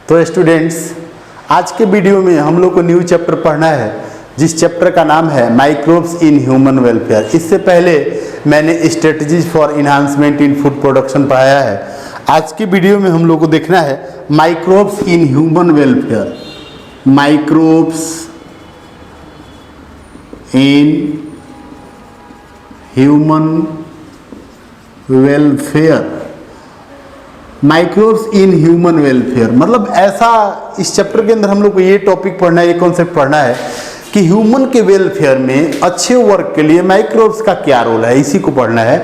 तो स्टूडेंट्स, आज के वीडियो में हम लोग को न्यू चैप्टर पढ़ना है, जिस चैप्टर का नाम है माइक्रोब्स इन ह्यूमन वेलफेयर। इससे पहले मैंने strategies for enhancement in food production पढ़ाया है। आज के वीडियो में हम लोग को देखना है microbes in human welfare. Microbes in human welfare. Microbes in human welfare मतलब ऐसा, इस चैप्टर के अंदर हम लोग को ये टॉपिक पढ़ना है, ये कॉन्सेप्ट पढ़ना है कि ह्यूमन के वेलफेयर में अच्छे वर्क के लिए माइक्रोब्स का क्या रोल है, इसी को पढ़ना है।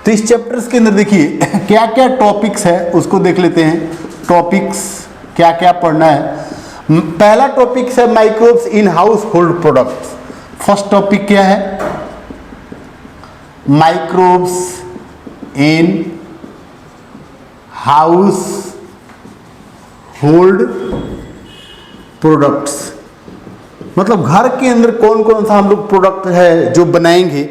तो इस चैप्टर्स के अंदर देखिए क्या क्या टॉपिक्स है उसको देख लेते हैं। टॉपिक्स क्या क्या पढ़ना है। पहला टॉपिक है microbes in house hold products. First topic क्या है? Microbes in house hold products मतलब घर के अंदर कौन कौन सा हम लोग प्रोडक्ट है जो बनाएंगे।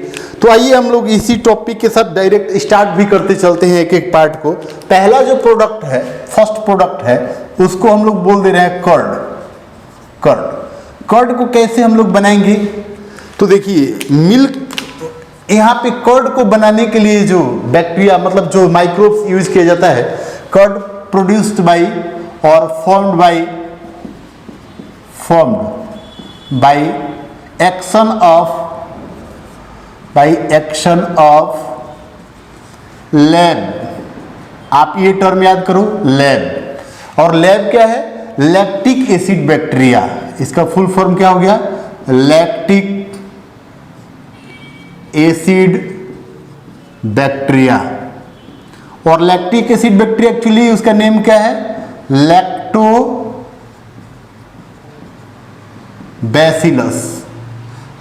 तो आइए हम लोग इसी टॉपिक के साथ डायरेक्ट स्टार्ट भी करते चलते हैं एक एक पार्ट को। पहला जो प्रोडक्ट है, फर्स्ट प्रोडक्ट है, उसको हम लोग बोल दे रहे हैं कर्ड। कर्ड कर्ड को कैसे हम लोग बनाएंगे? तो देखिए मिल्क, यहाँ पे कर्ड को बनाने के लिए जो बैक्टीरिया मतलब जो माइक्रोब्स यूज किया जाता है, कर्ड प्रोड्यूस्ड बाय और formed by action of lab. आप ये टर्म याद करो, लैब। और लैब क्या है? Lactic acid bacteria. इसका फुल फॉर्म क्या हो गया? Lactic acid bacteria. और लैक्टिक एसिड बैक्टीरिया एक्चुअली उसका नेम क्या है? लैक्टोबैसिलस।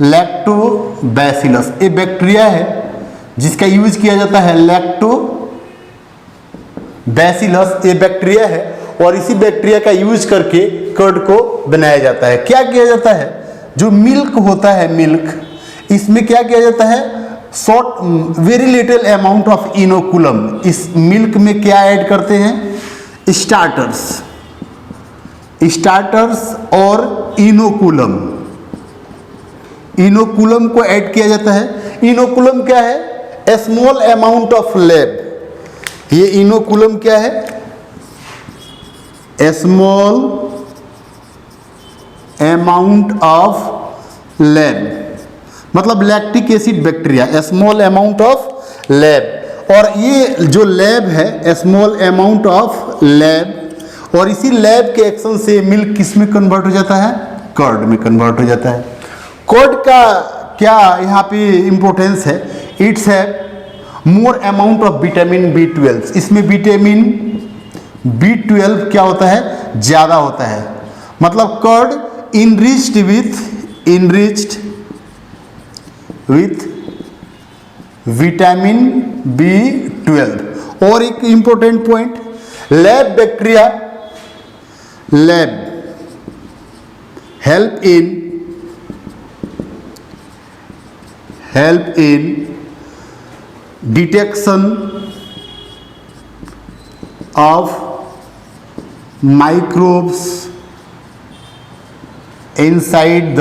लैक्टोबैसिलस ये बैक्टीरिया है जिसका यूज किया जाता है। लैक्टोबैसिलस ये बैक्टीरिया है और इसी बैक्टीरिया का यूज करके कर्ड को बनाया जाता है। क्या किया जाता है? जो मिल्क होता है, मिल्क, इसमें क्या किया जाता है? Very little amount of inoculum. इस मिल्क में क्या ऐड करते हैं? स्टार्टर्स और इनोकुलम। इनोकुलम को ऐड किया जाता है। इनोकुलम क्या है? ए स्मॉल अमाउंट ऑफ लैब। ये इनोकुलम क्या है? ए स्मॉल अमाउंट ऑफ लैब मतलब lactic acid bacteria, small amount of lab. और ये जो लैब है, स्मॉल अमाउंट ऑफ लैब, और इसी लैब के एक्शन से मिल्क किस में कन्वर्ट हो जाता है? कर्ड में कन्वर्ट हो जाता है। कर्ड का क्या यहाँ पे इंपॉर्टेंस है? इट्स है more amount of vitamin B12। इसमें विटामिन B12 क्या होता है? ज़्यादा होता है। मतलब curd enriched with vitamin B12। और एक important point, lab bacteria, lab help in detection of microbes inside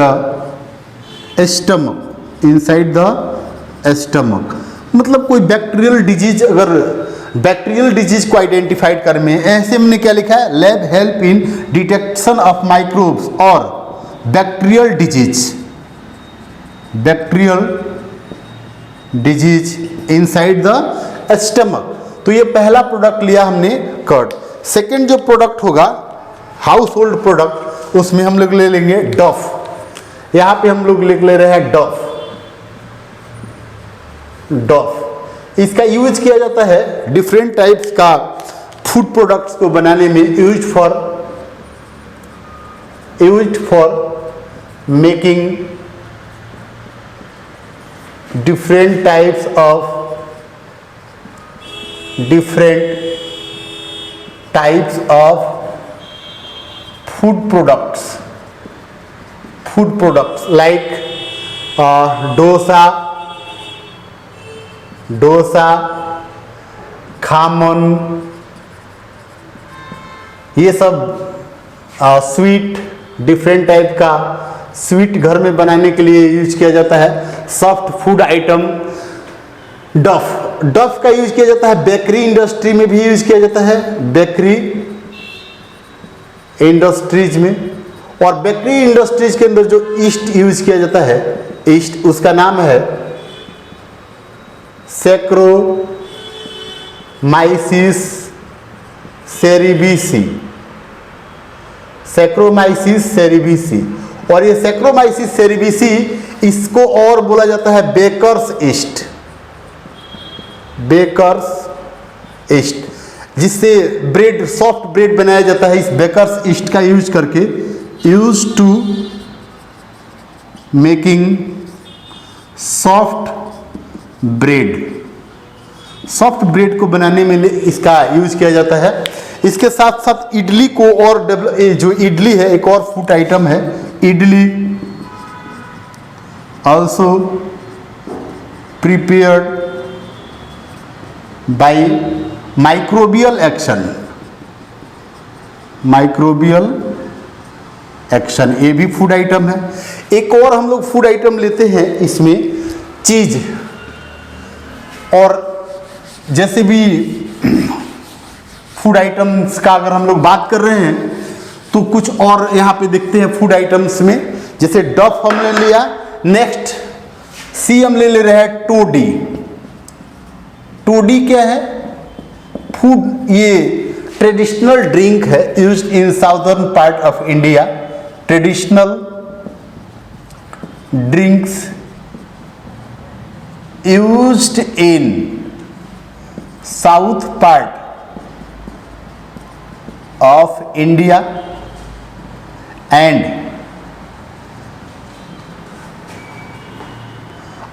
the stomach. मतलब कोई बैक्टीरियल डिजीज, अगर बैक्टीरियल डिजीज को आइडेंटिफाइड करने में, ऐसे हमने क्या लिखा है? Lab help in detection of microbes और bacterial disease inside the stomach. तो ये पहला प्रोडक्ट लिया हमने, कर्ड। सेकेंड जो प्रोडक्ट होगा हाउस होल्ड प्रोडक्ट, उसमें हम लोग ले लेंगे डफ। यहां पे हम लोग लिख ले रहे हैं डफ। इसका यूज किया जाता है डिफरेंट टाइप्स का फूड प्रोडक्ट्स को बनाने में। Used for making different types of food products like dosa, Khaman, ये सब स्वीट, डिफरेंट टाइप का स्वीट घर में बनाने के लिए यूज किया जाता है। सॉफ्ट फूड आइटम, डफ का यूज किया जाता है बेकरी इंडस्ट्री में भी यूज किया जाता है, बेकरी इंडस्ट्रीज में। और बेकरी इंडस्ट्रीज के अंदर जो ईस्ट यूज किया जाता है, ईस्ट, उसका नाम है सैक्रोमाइसिस सेरेबिसी, सैक्रोमाइसिस सेरेबिसी। और ये सैक्रोमाइसिस सेरेबिसी, इसको और बोला जाता है बेकर्स ईस्ट, बेकर्स ईस्ट, जिससे ब्रेड, सॉफ्ट ब्रेड बनाया जाता है इस बेकर्स ईस्ट का यूज करके, use to making soft bread, soft bread को बनाने में इसका यूज किया जाता है। इसके साथ साथ इडली को और जो इडली है एक और फूड आइटम है, idli also prepared by microbial action, microbial action, ये भी फूड आइटम है। एक और हम लोग फूड आइटम लेते हैं इसमें, चीज। और जैसे भी फूड आइटम्स का अगर हम लोग बात कर रहे हैं तो कुछ और यहाँ पे देखते हैं फूड आइटम्स में। जैसे डफ हमने लिया, नेक्स्ट सी हम ले रहे हैं टोडी। टोडी क्या है? फूड, ये ट्रेडिशनल ड्रिंक है used in southern part of India, traditional drinks used in south part of India and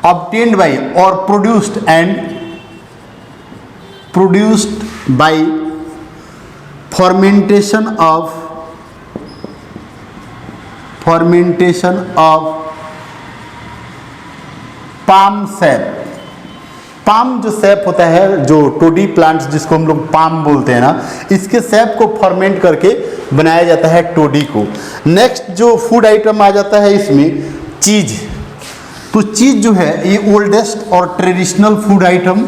obtained by or produced by fermentation of palm sap। Palm जो सैप होता है, जो टोडी प्लांट्स जिसको हम लोग पाम बोलते हैं ना, इसके सैप को फर्मेंट करके बनाया जाता है टोडी को। नेक्स्ट जो फूड आइटम आ जाता है इसमें, चीज। तो चीज जो है ये ओल्डेस्ट और traditional food item,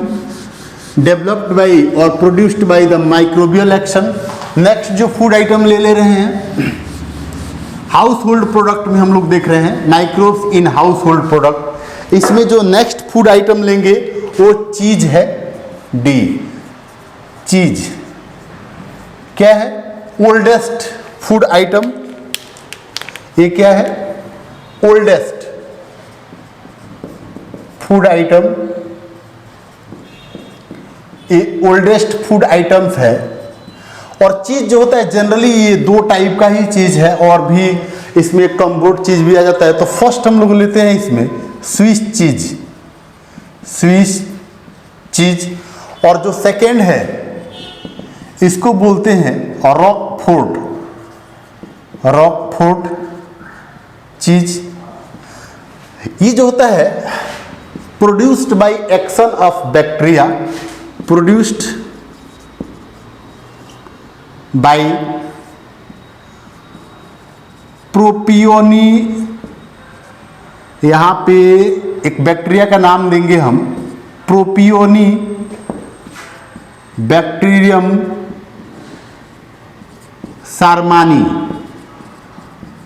developed by और produced by the microbial action. Next जो फूड आइटम ले रहे हैं, हाउस होल्ड प्रोडक्ट में हम लोग देख रहे हैं, microbes in house hold product. इसमें जो नेक्स्ट फूड आइटम लेंगे वो चीज है, डी, चीज। क्या है? Oldest food item. ये क्या है? ओल्डेस्ट फूड आइटम, ये ओल्डेस्ट फूड आइटम्स है। और चीज जो होता है जनरली ये दो टाइप का ही चीज है, और भी इसमें कम्बोर्ड चीज भी आ जाता है। तो फर्स्ट हम लोग लेते हैं इसमें स्विस चीज, स्विस चीज। और जो सेकेंड है इसको बोलते हैं रॉकफोर्ट, रॉकफोर्ट चीज। ये जो होता है produced by action of bacteria, produced by propioni, यहाँ पे एक बैक्टीरिया का नाम देंगे हम, प्रोपियोनी बैक्टीरियम सारमानी,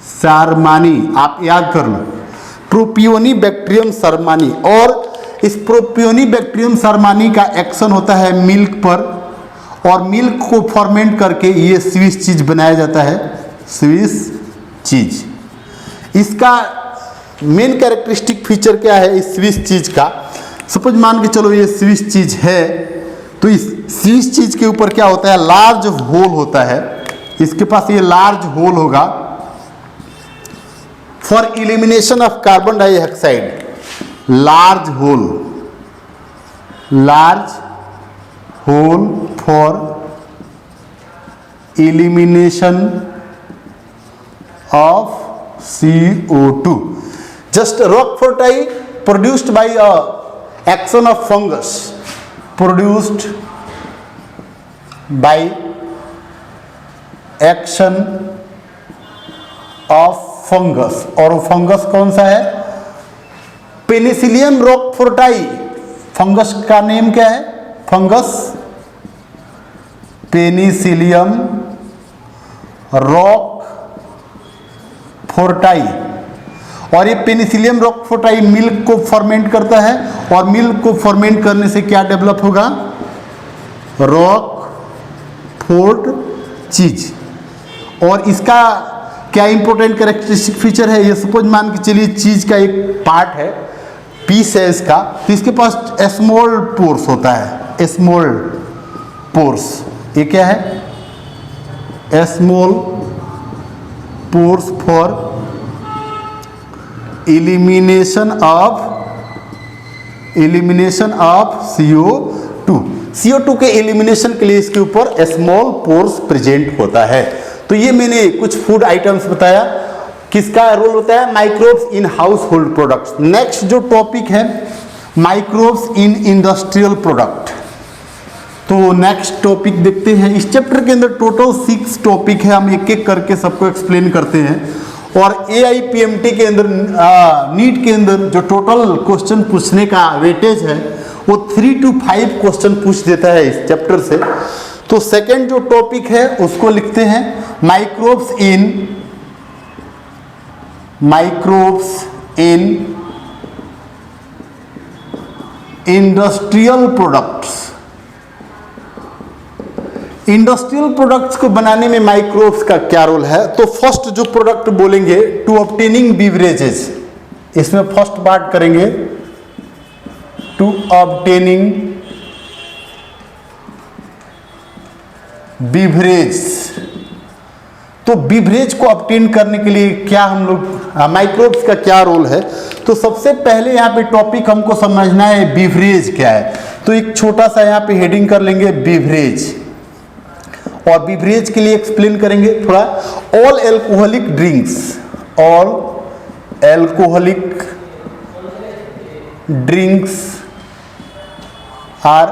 सारमानी आप याद कर लो, प्रोपियोनी बैक्टीरियम सारमानी। और इस प्रोपियोनी बैक्टीरियम सारमानी का एक्शन होता है मिल्क पर, और मिल्क को फर्मेंट करके ये स्विस चीज बनाया जाता है, स्विस चीज। इसका मेन कैरेक्टरिस्टिक फीचर क्या है इस स्विस चीज का? सपोज मान के चलो ये स्विस चीज है, तो इस स्विस चीज के ऊपर क्या होता है? लार्ज होल होता है, इसके पास ये लार्ज होल होगा for elimination of carbon dioxide, large whole, large whole for elimination of CO2. Just roquefort produced by action of fungus, produced by action of fungus, और वो फंगस कौन सा है? Penicillium roqueforti. फंगस का name क्या है? Fungus penicillium roqueforti. और ये पेनिसिलियम रोकफोर्टाई मिल्क को फर्मेंट करता है, और मिल्क को फर्मेंट करने से क्या डेवलप होगा? रॉकफोर्ट चीज। और इसका क्या इंपॉर्टेंट कैरेक्टरिस्टिक फीचर है? ये सपोज मान के चलिए चीज का एक पार्ट है, पीस है इसका, तो इसके पास स्मॉल पोर्स होता है, स्मॉल पोर्स। ये क्या है? Small pores for elimination of CO2। CO2 के एलिमिनेशन के लिए इसके ऊपर स्मॉल पोर्स प्रेजेंट होता है। तो ये मैंने कुछ फूड आइटम्स बताया, किसका रोल होता है? Microbes in house hold products. Next जो टॉपिक है माइक्रोब्स इन इंडस्ट्रियल प्रोडक्ट। तो नेक्स्ट टॉपिक देखते हैं। इस चैप्टर के अंदर टोटल 6 टॉपिक है, हम एक एक करके सबको एक्सप्लेन करते हैं। और AIPMT के अंदर नीट के अंदर जो टोटल क्वेश्चन पूछने का वेटेज है वो 3 to 5 क्वेश्चन पूछ देता है इस चैप्टर से। तो सेकंड जो टॉपिक है उसको लिखते हैं microbes in industrial products. Industrial products को बनाने में माइक्रोब्स का क्या रोल है? तो फर्स्ट जो प्रोडक्ट बोलेंगे टू ऑब्टेनिंग बीवरेजेस, इसमें फर्स्ट बात करेंगे टू ऑब्टेनिंग बीवरेज। तो बीवरेज को ऑब्टेन करने के लिए क्या हम लोग माइक्रोब्स का क्या रोल है? तो सबसे पहले यहाँ पे टॉपिक हमको समझना है बीवरेज क्या है। तो एक छोटा सा यहाँ पे हेडिंग कर लेंगे बीवरेज, और बीवरेज के लिए एक्सप्लेन करेंगे थोड़ा। All alcoholic drinks are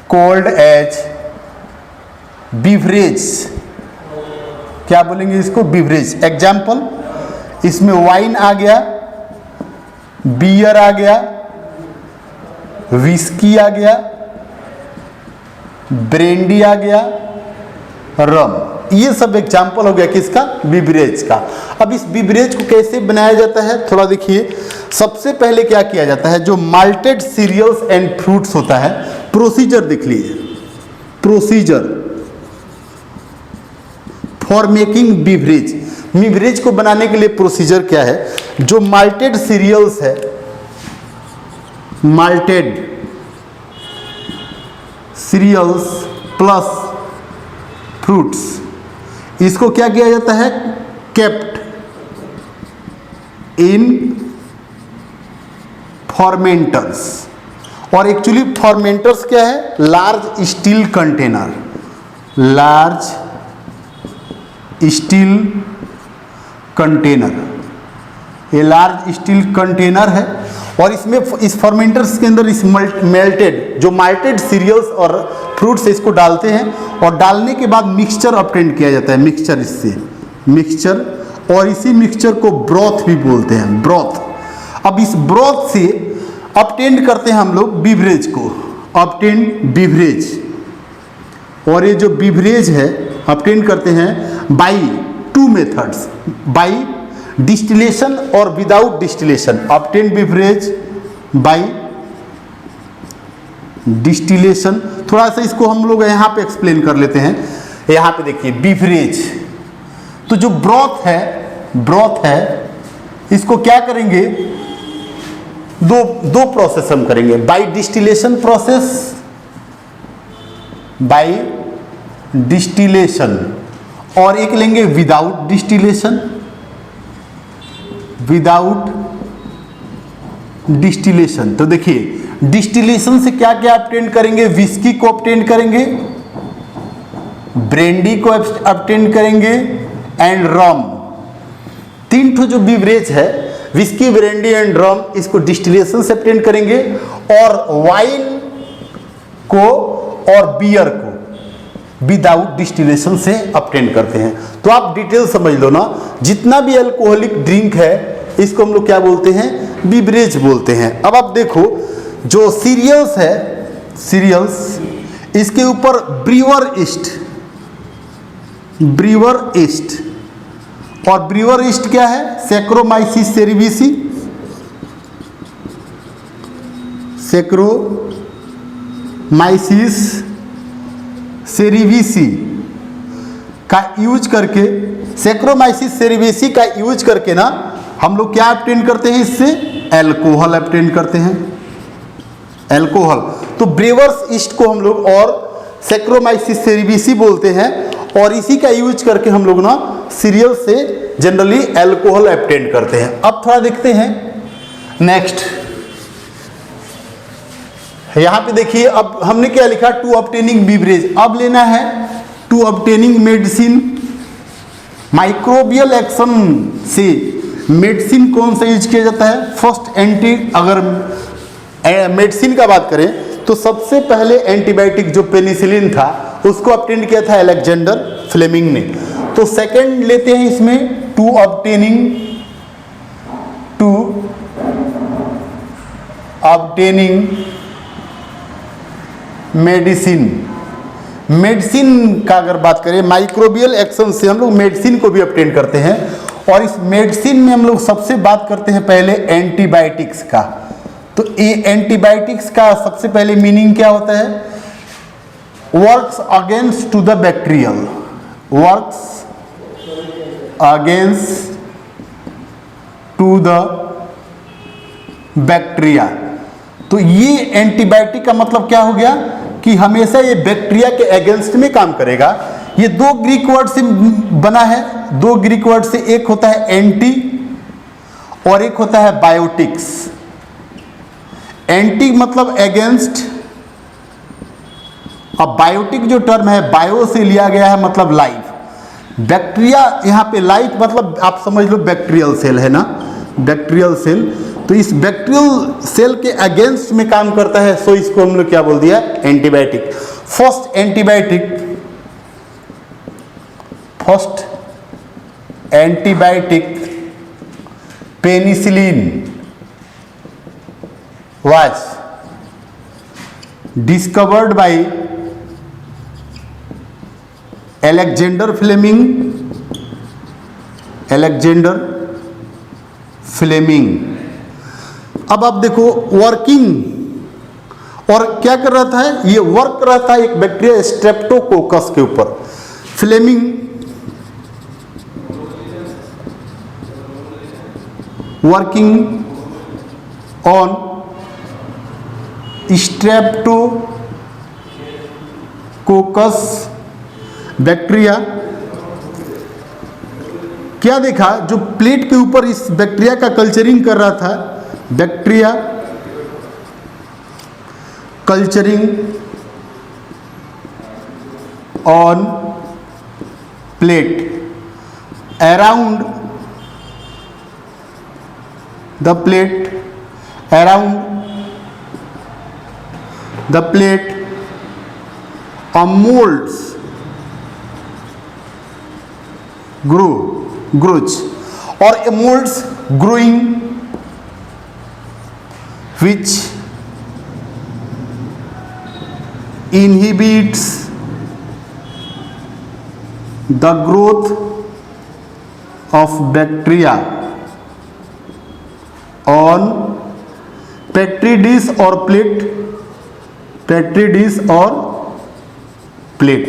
called as beverage. क्या बोलेंगे इसको? बीवरेज। एग्जाम्पल, इसमें वाइन आ गया, बियर आ गया, विस्की आ गया, ब्रेंडी आ गया, रम। ये सब एग्जाम्पल हो गया किसका? बीवरेज का। अब इस बीवरेज को कैसे बनाया जाता है थोड़ा देखिए। सबसे पहले क्या किया जाता है? जो माल्टेड सीरियल्स एंड फ्रूट्स होता है, प्रोसीजर देख लीजिए। Procedure for making beverage. Beverage को बनाने के लिए प्रोसीजर क्या है? जो माल्टेड सीरियल्स है, माल्टेड सीरियल्स प्लस फ्रूट्स, इसको क्या किया जाता है? Kept in fermenters. और एक्चुअली फॉर्मेंटर्स क्या है? Large steel container, large steel container. ये लार्ज स्टील कंटेनर है, और इसमें इस फर्मेंटर्स के अंदर इस मेल्टेड जो माल्टेड सीरियल्स और फ्रूट्स इसको डालते हैं, और डालने के बाद मिक्सचर ऑब्टेन किया जाता है। मिक्सचर, इससे मिक्सचर, और इसी मिक्सचर को ब्रॉथ भी बोलते हैं, ब्रॉथ। अब इस ब्रॉथ से ऑब्टेन करते हैं हम लोग बीवरेज को, ऑब्टेन बीवरेज। और ये जो बीवरेज है ऑब्टेन करते हैं बाई 2 मेथड्स, बाई डिस्टिलेशन और without distillation. Obtain beverage by distillation. थोड़ा सा इसको हम लोग यहाँ पे एक्सप्लेन कर लेते हैं। यहाँ पे देखिए बीवरेज, तो जो ब्रॉथ है इसको क्या करेंगे? दो प्रोसेस हम करेंगे, by distillation process, by distillation, और एक लेंगे विदाउट डिस्टिलेशन, विदाउट डिस्टिलेशन। तो देखिए डिस्टिलेशन से क्या क्या ऑब्टेन करेंगे? विस्की को ऑब्टेन करेंगे, ब्रेंडी को ऑब्टेन करेंगे, एंड रम। 3 ठो जो बीवरेज है, विस्की, ब्रेंडी एंड रम, इसको डिस्टिलेशन से ऑब्टेन करेंगे। और वाइन को और बियर को विदाउट डिस्टिलेशन से ऑब्टेन करते हैं। तो आप डिटेल समझ लो ना, जितना भी अल्कोहलिक ड्रिंक है इसको हम लोग क्या बोलते हैं, बीवरेज बोलते हैं। अब आप देखो जो सीरियल्स है, सीरियल्स, इसके ऊपर ब्रीवर ईस्ट, ब्रीवर ईस्ट, और ब्रीवर ईस्ट क्या है, सैक्रोमाइसिस सेरेविसी, सैक्रोमाइसिस सेरेविसी का यूज करके, सैक्रोमाइसिस सेरेविसी का यूज करके ना हम लोग क्या ऑब्टेन करते हैं, इससे अल्कोहल ऑब्टेन करते हैं, अल्कोहल। तो ब्रेवर्स ईस्ट को हम लोग और सैक्रोमाइसिस सेरेविसी बोलते हैं, और इसी का यूज करके हम लोग ना सीरियल से जनरली अल्कोहल ऑब्टेन करते हैं। अब थोड़ा देखते हैं नेक्स्ट, यहां पे देखिए, अब हमने क्या लिखा, टू ऑब्टेनिंग बीवरेज। अब लेना है to obtaining medicine, microbial action से मेडिसिन कौन सा यूज किया जाता है, फर्स्ट एंटी, अगर मेडिसिन का बात करें तो सबसे पहले एंटीबायोटिक जो पेनिसिलिन था उसको ऑब्टेन किया था अलेक्जेंडर फ्लेमिंग ने। तो सेकंड लेते हैं इसमें, टू ऑब्टेनिंग मेडिसिन। मेडिसिन का अगर बात करें, माइक्रोबियल एक्शन से हम लोग मेडिसिन को भी ऑब्टेन करते हैं, और इस मेडिसिन में हम लोग सबसे बात करते हैं पहले एंटीबायोटिक्स का। तो ये एंटीबायोटिक्स का सबसे पहले मीनिंग क्या होता है, works against to the bacterial, works against to the bacteria. तो ये एंटीबायोटिक का मतलब क्या हो गया कि हमेशा ये बैक्टीरिया के अगेंस्ट में काम करेगा। ये दो ग्रीक वर्ड से बना है, दो ग्रीक वर्ड से, एक होता है एंटी और एक होता है बायोटिक्स। एंटी मतलब अगेंस्ट, अब बायोटिक जो टर्म है बायो से लिया गया है, मतलब लाइफ। बैक्टीरिया यहाँ पे लाइफ मतलब आप समझ लो बैक्टीरियल सेल है ना, बैक्टीरियल सेल। तो इस बैक्टीरियल सेल के अगेंस्ट में काम करता है, सो इसको हम लोग क्या बोल दिया, antibiotic. First antibiotic penicillin was discovered by Alexander Fleming, अब आप देखो वर्किंग, और क्या कर रहा था, ये वर्क कर रहा था एक बैक्टीरिया स्ट्रेप्टोकोकस के ऊपर। Fleming working on streptococcus bacteria. क्या देखा, जो प्लेट के ऊपर इस बैक्टीरिया का कल्चरिंग कर रहा था, bacteria culturing on plate around the plate, around the plate, molds grows, or molds growing which inhibits the growth of bacteria on petri dish or plate, petri dish और plate.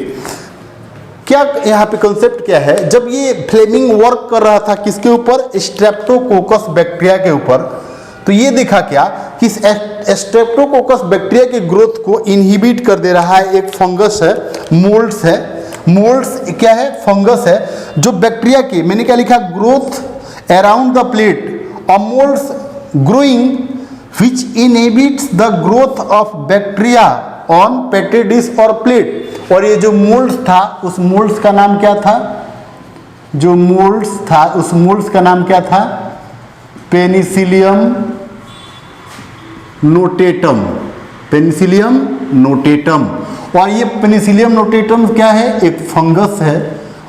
क्या यहाँ पे concept क्या है, जब ये फ्लेमिंग वर्क कर रहा था किसके ऊपर, स्ट्रेप्टोकोकस बैक्टीरिया के ऊपर, तो ये देखा क्या कि स्ट्रेप्टोकोकस बैक्टीरिया के ग्रोथ को इनहिबिट कर दे रहा है एक फंगस है, मोल्ड्स है। मोल्ड्स क्या है, फंगस है, जो बैक्टीरिया की, मैंने क्या लिखा, growth around the plate, moulds growing which inhibits the growth of bacteria on petri dish or plate। और ये जो मोल्ड्स था, उस मोल्ड्स का नाम क्या था, जो मोल्ड्स था उस मोल्ड्स का नाम क्या था, पेनिसिलियम नोटेटम, पेनिसिलियम नोटेटम। और ये पेनिसिलियम नोटेटम क्या है, एक फंगस है,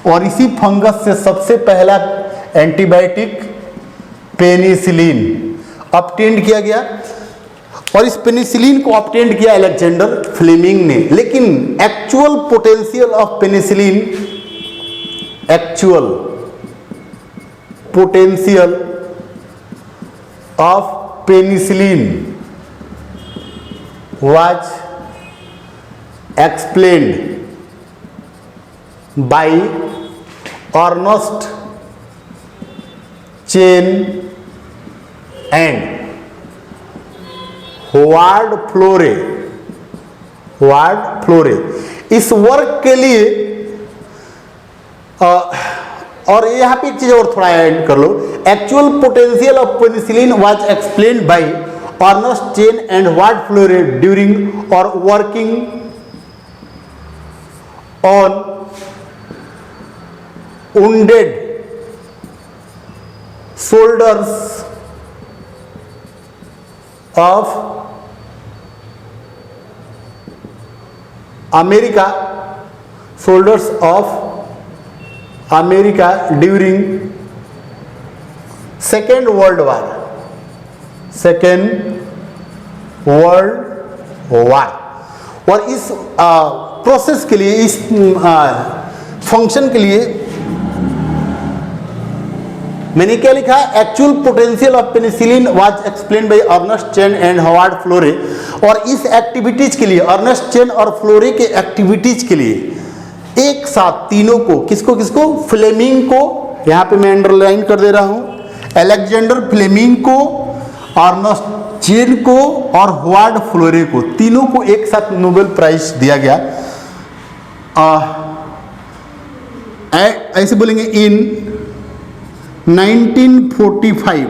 और इसी फंगस से सबसे पहला एंटीबायोटिक पेनिसिलिन ऑब्टेंड किया गया। और इस पेनिसिलिन को ऑब्टेंड किया अलेक्जेंडर फ्लेमिंग ने। लेकिन actual potential of penicillin, actual potential of penicillin was explained by Ernst Chain and Howard Florey। इस वर्क के लिए और यहाँ पे एक चीज और थोड़ा ऐड कर लो, actual potential of penicillin was explained by Ernst Chain and Howard Florey during और working on wounded soldiers of America, soldiers of America during Second World War, और इस प्रोसेस के लिए, इस फंक्शन के लिए मैंने क्या लिखा, actual potential of penicillin was explained by Ernst Chain and Howard Florey. और इस एक्टिविटीज के लिए, अर्नस्ट चेन और फ्लोरे के एक्टिविटीज के लिए एक साथ तीनों को, किसको फ्लेमिंग को, यहां पे मैं अंडरलाइन कर दे रहा हूं, अलेक्जेंडर फ्लेमिंग को, अर्नस्ट चेन को और हॉवार्ड फ्लोरे को, तीनों को एक साथ नोबेल प्राइज दिया गया। ऐसे बोलेंगे in 1945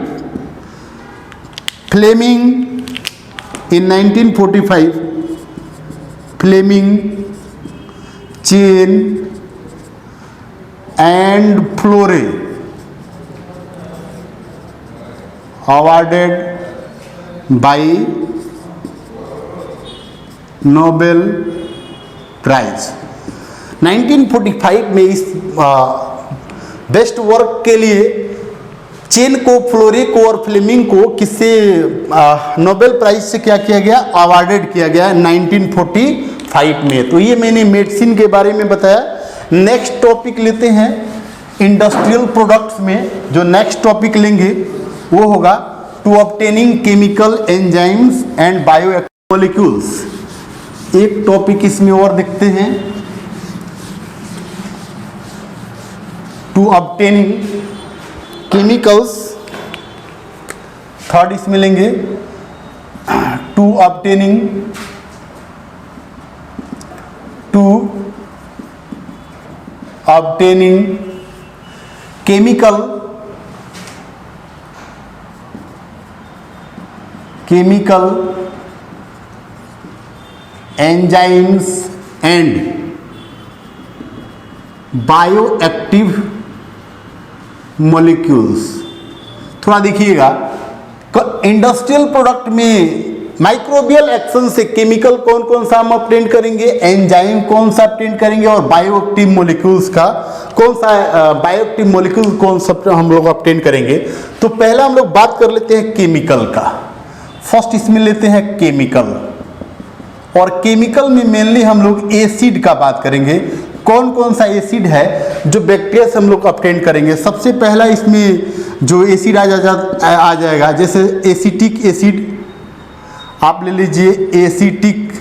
Fleming, in 1945 Fleming, Chain and Florey awarded by Nobel prize. 1945 में इस बेस्ट वर्क के लिए चेन को, फ्लोरे को और फ्लेमिंग को किससे नोबेल प्राइज से क्या किया गया, अवार्डेड किया गया 1945 में। तो ये मैंने मेडिसिन के बारे में बताया। नेक्स्ट टॉपिक लेते हैं इंडस्ट्रियल प्रोडक्ट्स में। जो नेक्स्ट टॉपिक लेंगे वो होगा to obtaining chemical enzymes and bioactive molecules. एक टॉपिक इसमें और देखते हैं, टू ऑब्टेनिंग केमिकल्स, थर्ड इसमें लेंगे to obtaining chemical enzymes and bioactive molecules. थोड़ा देखिएगा, इंडस्ट्रियल प्रोडक्ट में माइक्रोबियल एक्शन से केमिकल कौन कौन सा हम ऑब्टेन करेंगे, एंजाइम कौन सा ऑब्टेन करेंगे, और बायोएक्टिव मॉलिक्यूल्स का कौन सा, बायोएक्टिव मॉलिक्यूल कौन सा हम लोग ऑब्टेन करेंगे। तो पहला हम लोग बात कर लेते हैं केमिकल का। फर्स्ट इसमें लेते हैं केमिकल, और केमिकल में मेनली हम लोग एसिड का बात करेंगे। कौन कौन सा एसिड है जो बैक्टीरिया से हम लोग ऑब्टेन करेंगे। सबसे पहला इसमें जो एसिड आ जाएगा, जैसे एसिटिक एसिड आप ले लीजिए। एसिटिक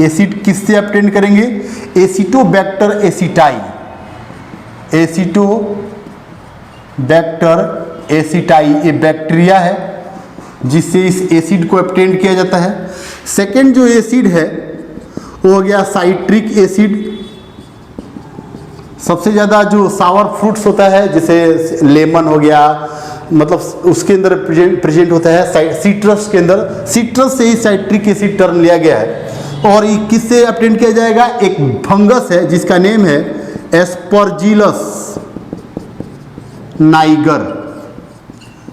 एसिड किससे ऑब्टेन करेंगे, एसिटोबैक्टर एसिटाई, एसिटोबैक्टर एसिटाई ये बैक्टीरिया है जिससे इस एसिड को ऑब्टेन किया जाता है। सेकेंड जो एसिड है वो हो गया साइट्रिक एसिड। सबसे ज़्यादा जो सावर फ्रूट्स होता है, जैसे लेमन हो गया, मतलब उसके अंदर प्रेजेंट होता है, सिट्रस के अंदर, सिट्रस से ही साइट्रिक एसिड टर्म लिया गया है। और ये किससे ऑब्टेन किया जाएगा, एक फंगस है जिसका नेम है एस्परजिलस नाइगर।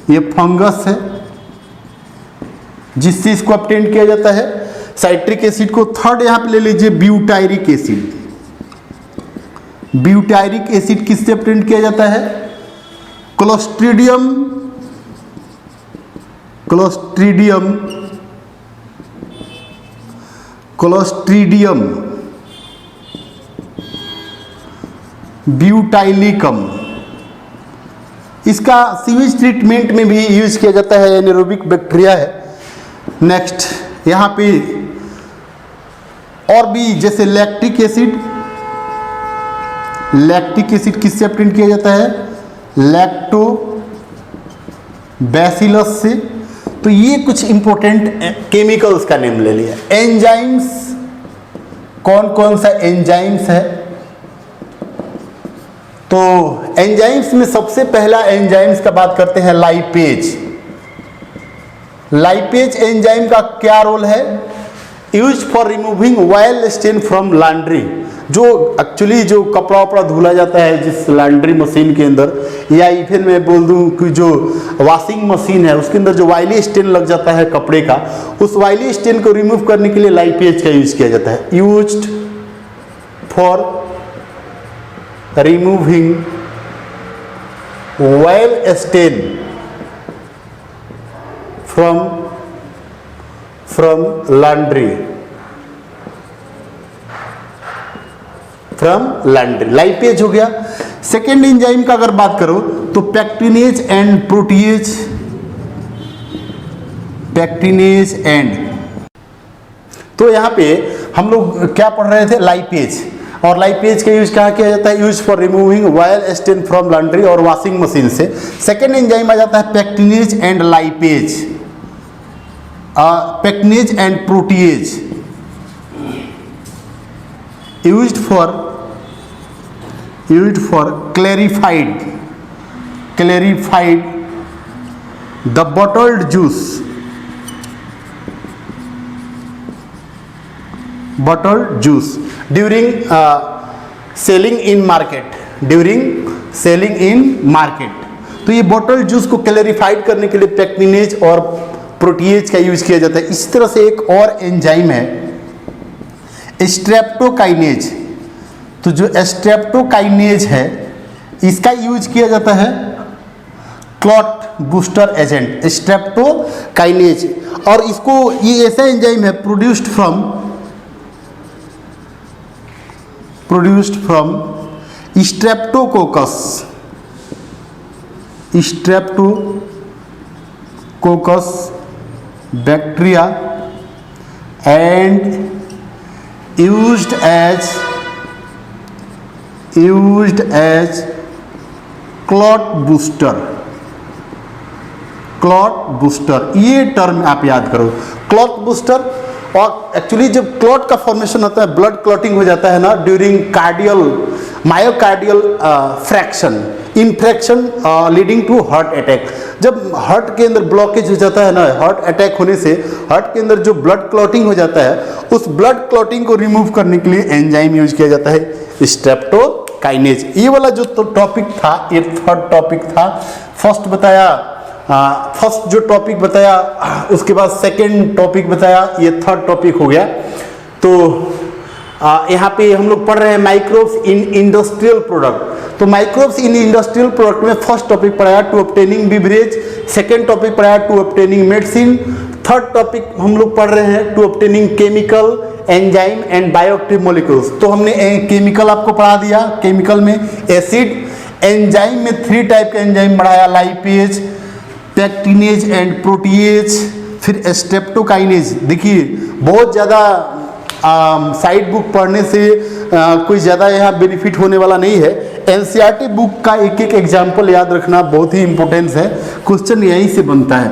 ये फंगस है जिससे इसको ऑब्टेन किया जाता है। साइट्रिक एसिड को। थर्ड यहाँ पे ले लीजिए ब्यूटायरिक एसिड। ब्यूटायरिक एसिड किससे प्रिंट किया जाता है? Clostridium butylicum. इसका सीवेज ट्रीटमेंट में भी यूज किया जाता है, एनारोबिक बैक्टीरिया है। नेक्स्ट यहाँ पे और भी जैसे लैक्टिक एसिड किससे प्रिंट किया जाता है? लैक्टोबैसिलस से। तो ये कुछ इंपॉर्टेंट केमिकल्स का नेम ले लिया। एंजाइम्स, कौन कौन सा एंजाइम्स है? तो एंजाइम्स में सबसे पहला एंजाइम्स का बात करते हैं लाइपेज। लाइपेज एंजाइम का क्या रोल है? Use for removing oil stain from laundry. जो एक्चुअली जो कपड़ा वपड़ा धुला जाता है जिस लॉन्ड्री मशीन के अंदर, या इवन मैं बोल दूं कि जो वॉशिंग मशीन है उसके अंदर जो वाइली स्टेन लग जाता है कपड़े का, उस वाइली स्टेन को रिमूव करने के लिए लाइपेज का यूज किया जाता है। Used for removing oil stain from laundry. Lipase हो गया। सेकेंड एंजाइम का अगर बात करो तो पैक्टिनेज एंड तो यहाँ पे हम लोग क्या पढ़ रहे थे? लाइपेज। और लाइपेज का यूज कहाँ किया जाता है? Use for removing oil stain from laundry और वॉशिंग मशीन से। सेकेंड एंजाइम आ जाता है pectinase and lipase, pectinase and protease, used for clarified the bottled juice during selling in market। तो ये बॉटल जूस को क्लैरिफाइड करने के लिए पैक्टिनेज और प्रोटीएज का यूज किया जाता है। इसी तरह से एक और एंजाइम है स्ट्रेप्टोकाइनेज। तो जो स्ट्रेप्टोकाइनेज है इसका यूज किया जाता है क्लॉट बूस्टर एजेंट, स्ट्रेप्टोकाइनेज। और इसको ये ऐसा एंजाइम है produced from streptococcus bacteria and used as clot booster। ये टर्म आप याद करो, क्लॉट बूस्टर। और एक्चुअली जब क्लॉट का फॉर्मेशन होता है, ब्लड क्लॉटिंग हो जाता है ना during myocardial fraction infraction leading to heart attack. जब हार्ट के अंदर ब्लॉकेज हो जाता है ना, हार्ट अटैक होने से हार्ट के अंदर जो ब्लड क्लॉटिंग हो जाता है, उस ब्लड क्लॉटिंग को रिमूव करने के लिए एंजाइम यूज किया जाता है स्ट्रेप्टोकाइनेज। ये वाला जो टॉपिक था ये थर्ड टॉपिक था। फर्स्ट जो टॉपिक बताया उसके बाद सेकेंड टॉपिक बताया, ये थर्ड टॉपिक हो गया। तो यहाँ पे हम लोग पढ़ रहे हैं माइक्रोब्स इन इंडस्ट्रियल प्रोडक्ट। तो माइक्रोब्स इन इंडस्ट्रियल प्रोडक्ट में फर्स्ट टॉपिक पढ़ाया to obtaining beverage, second topic पढ़ाया to obtaining medicine, third topic हम लोग पढ़ रहे हैं to obtaining chemical, enzyme and bioactive molecules. तो हमने केमिकल आपको पढ़ा दिया, केमिकल में एसिड। एंजाइम में 3 टाइप का एंजाइम पढ़ाया, लाइपेज, पैक्टिनेज एंड प्रोटीएज, फिर स्ट्रेप्टोकाइनेज। देखिए बहुत ज़्यादा साइड बुक पढ़ने से कोई ज़्यादा यहाँ बेनिफिट होने वाला नहीं है। एनसीईआरटी बुक का एक एक एग्जाम्पल याद रखना बहुत ही इंपॉर्टेंस है, क्वेश्चन यहीं से बनता है।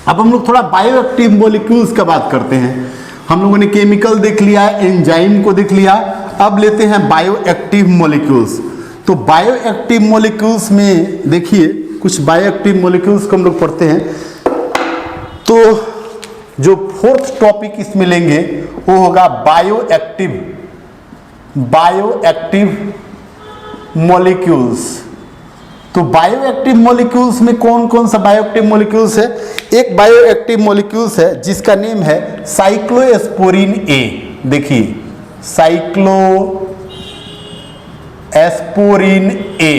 अब हम लोग थोड़ा बायोएक्टिव मॉलिक्यूल्स का बात करते हैं। हम लोगों ने केमिकल देख लिया, एंजाइम को देख लिया, अब लेते हैं बायोएक्टिव मॉलिक्यूल्स। तो बायोएक्टिव मॉलिक्यूल्स में देखिए कुछ बायोएक्टिव मॉलिक्यूल्स को हम लोग पढ़ते हैं। तो जो फोर्थ टॉपिक इसमें लेंगे वो होगा बायोएक्टिव मॉलिक्यूल्स। तो बायोएक्टिव मॉलिक्यूल्स में कौन कौन सा बायोएक्टिव मॉलिक्यूल्स है एक बायोएक्टिव मॉलिक्यूल्स है जिसका नेम है साइक्लोएस्पोरिन ए। देखिए साइक्लोएस्पोरिन ए,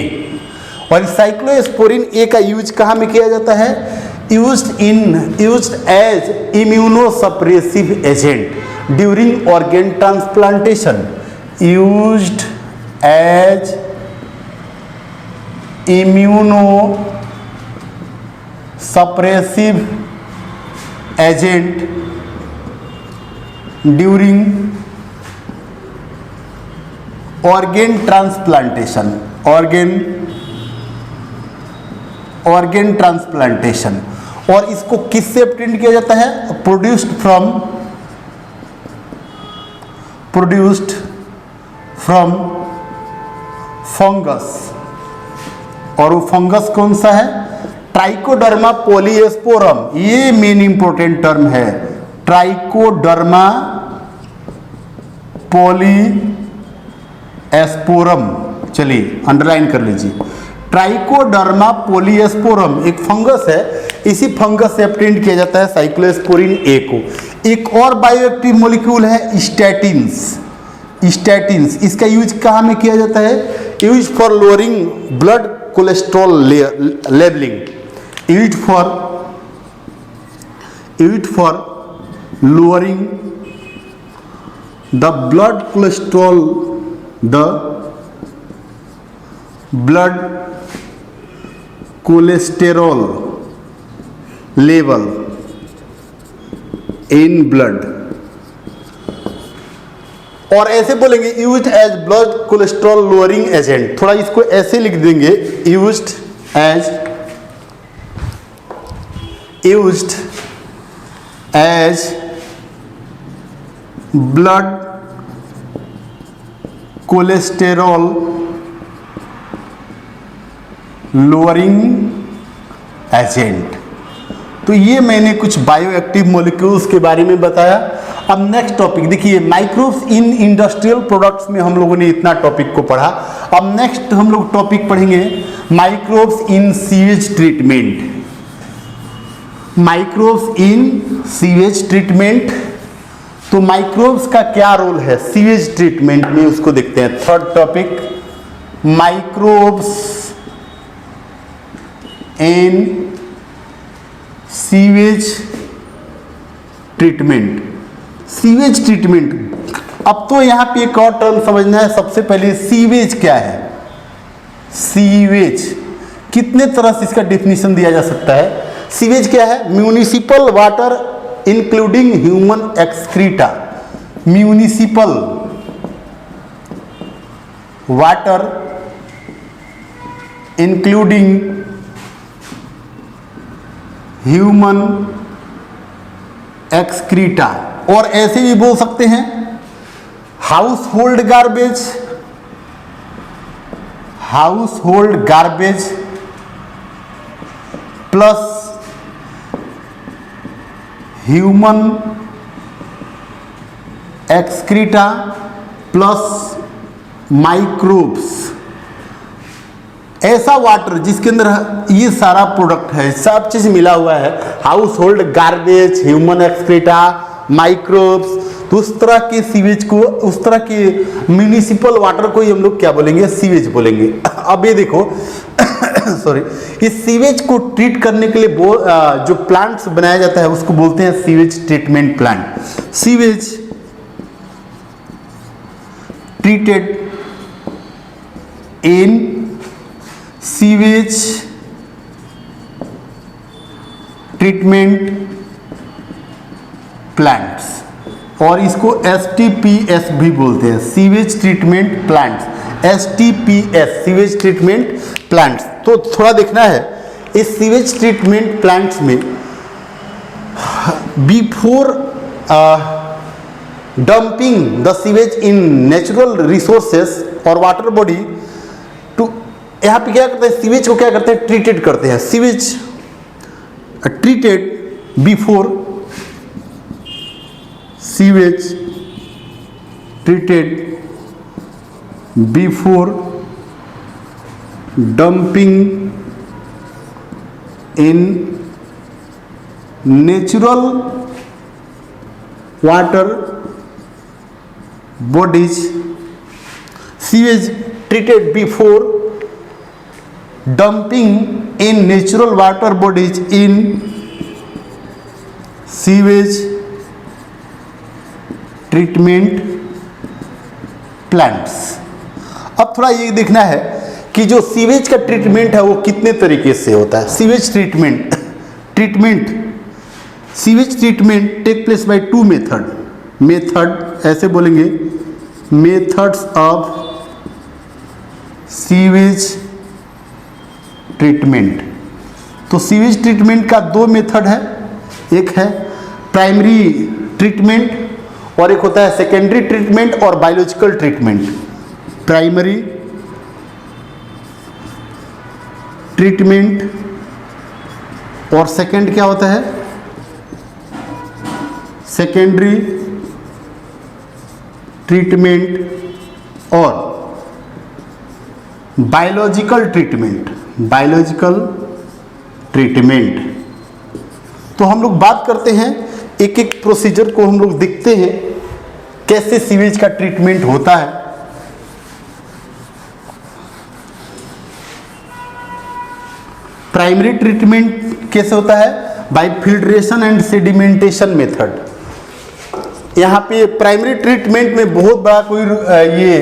और साइक्लोएस्पोरिन ए का यूज कहाँ में किया जाता है? Used as immunosuppressive agent during organ transplantation. Used as immunosuppressive agent during organ transplantation. Organ transplantation. और इसको किससे ऑब्टेन किया जाता है? Produced from fungus. और वो फंगस कौन सा है? Trichoderma polysporum. ये मेन इंपॉर्टेंट टर्म है, ट्राइकोडर्मा पॉलीएस्पोरम। चलिए अंडरलाइन कर लीजिए, ट्राइकोडर्मा पॉलीएस्पोरम एक फंगस है, इसी फंगस से ऑब्टेन किया जाता है साइक्लोएस्पोरिन ए को। एक और बायोएक्टिव मॉलिक्यूल है स्टैटिन्स। इसका यूज कहाँ में किया जाता है? Use for lowering blood cholesterol leveling. Use for lowering the blood cholesterol level in blood. और ऐसे बोलेंगे used as blood cholesterol lowering agent. थोड़ा इसको ऐसे लिख देंगे, used as blood cholesterol lowering agent. तो ये मैंने कुछ बायोएक्टिव मॉलिक्यूल्स के बारे में बताया। अब नेक्स्ट टॉपिक देखिए, माइक्रोब्स इन इंडस्ट्रियल प्रोडक्ट्स में हम लोगों ने इतना टॉपिक को पढ़ा। अब नेक्स्ट हम लोग टॉपिक पढ़ेंगे microbes in sewage treatment. Microbes in sewage treatment, तो माइक्रोब्स का क्या रोल है सीवेज ट्रीटमेंट में, उसको देखते हैं। थर्ड टॉपिक, माइक्रोब्स इन सीवेज ट्रीटमेंट। सीवेज ट्रीटमेंट, अब तो यहां पे एक और टर्म समझना है। सबसे पहले सीवेज क्या है? सीवेज कितने तरह से इसका डेफिनेशन दिया जा सकता है? सीवेज क्या है? Municipal water including human excreta. Municipal water including human excreta. और ऐसे भी बोल सकते हैं house hold garbage plus human excreta plus microbes. ऐसा वाटर जिसके अंदर ये सारा प्रोडक्ट है, सब चीज मिला हुआ है, house hold garbage, human excreta, microbes. तो उस तरह के सीवेज को, उस तरह के म्यूनिसिपल वाटर को ही हम लोग क्या बोलेंगे? सीवेज बोलेंगे। अब ये देखो सॉरी, इस सीवेज को ट्रीट करने के लिए जो प्लांट्स बनाया जाता है उसको बोलते हैं sewage treatment plant. Sewage treated in sewage treatment plants, और इसको STPS भी बोलते हैं, sewage treatment plants. STPS sewage treatment plants. तो थोड़ा देखना है इस सीवेज ट्रीटमेंट प्लांट्स में, before dumping the sewage in natural resources और वाटर बॉडी टू, यहाँ पे क्या करते हैं? सीवेज को क्या करते हैं? ट्रीटेड करते हैं। Sewage treated before, sewage treated before dumping in natural water bodies sewage treated before dumping in natural water bodies in sewage treatment plants। अब थोड़ा ये देखना है कि जो सीवेज का ट्रीटमेंट है वो कितने तरीके से होता है। Sewage sewage treatment take place by two method ऐसे बोलेंगे, मेथड्स ऑफ सीवेज ट्रीटमेंट। तो सीवेज ट्रीटमेंट का दो मेथड है, एक है प्राइमरी ट्रीटमेंट और एक होता है सेकेंडरी ट्रीटमेंट और बायोलॉजिकल ट्रीटमेंट। प्राइमरी ट्रीटमेंट और सेकेंड क्या होता है, सेकेंडरी ट्रीटमेंट और बायोलॉजिकल ट्रीटमेंट। तो हम लोग बात करते हैं, एक एक प्रोसीजर को हम लोग देखते हैं कैसे सीवेज का ट्रीटमेंट होता है। प्राइमरी ट्रीटमेंट कैसे होता है, bye filtration and sedimentation method. यहाँ पे प्राइमरी ट्रीटमेंट में बहुत बड़ा कोई ये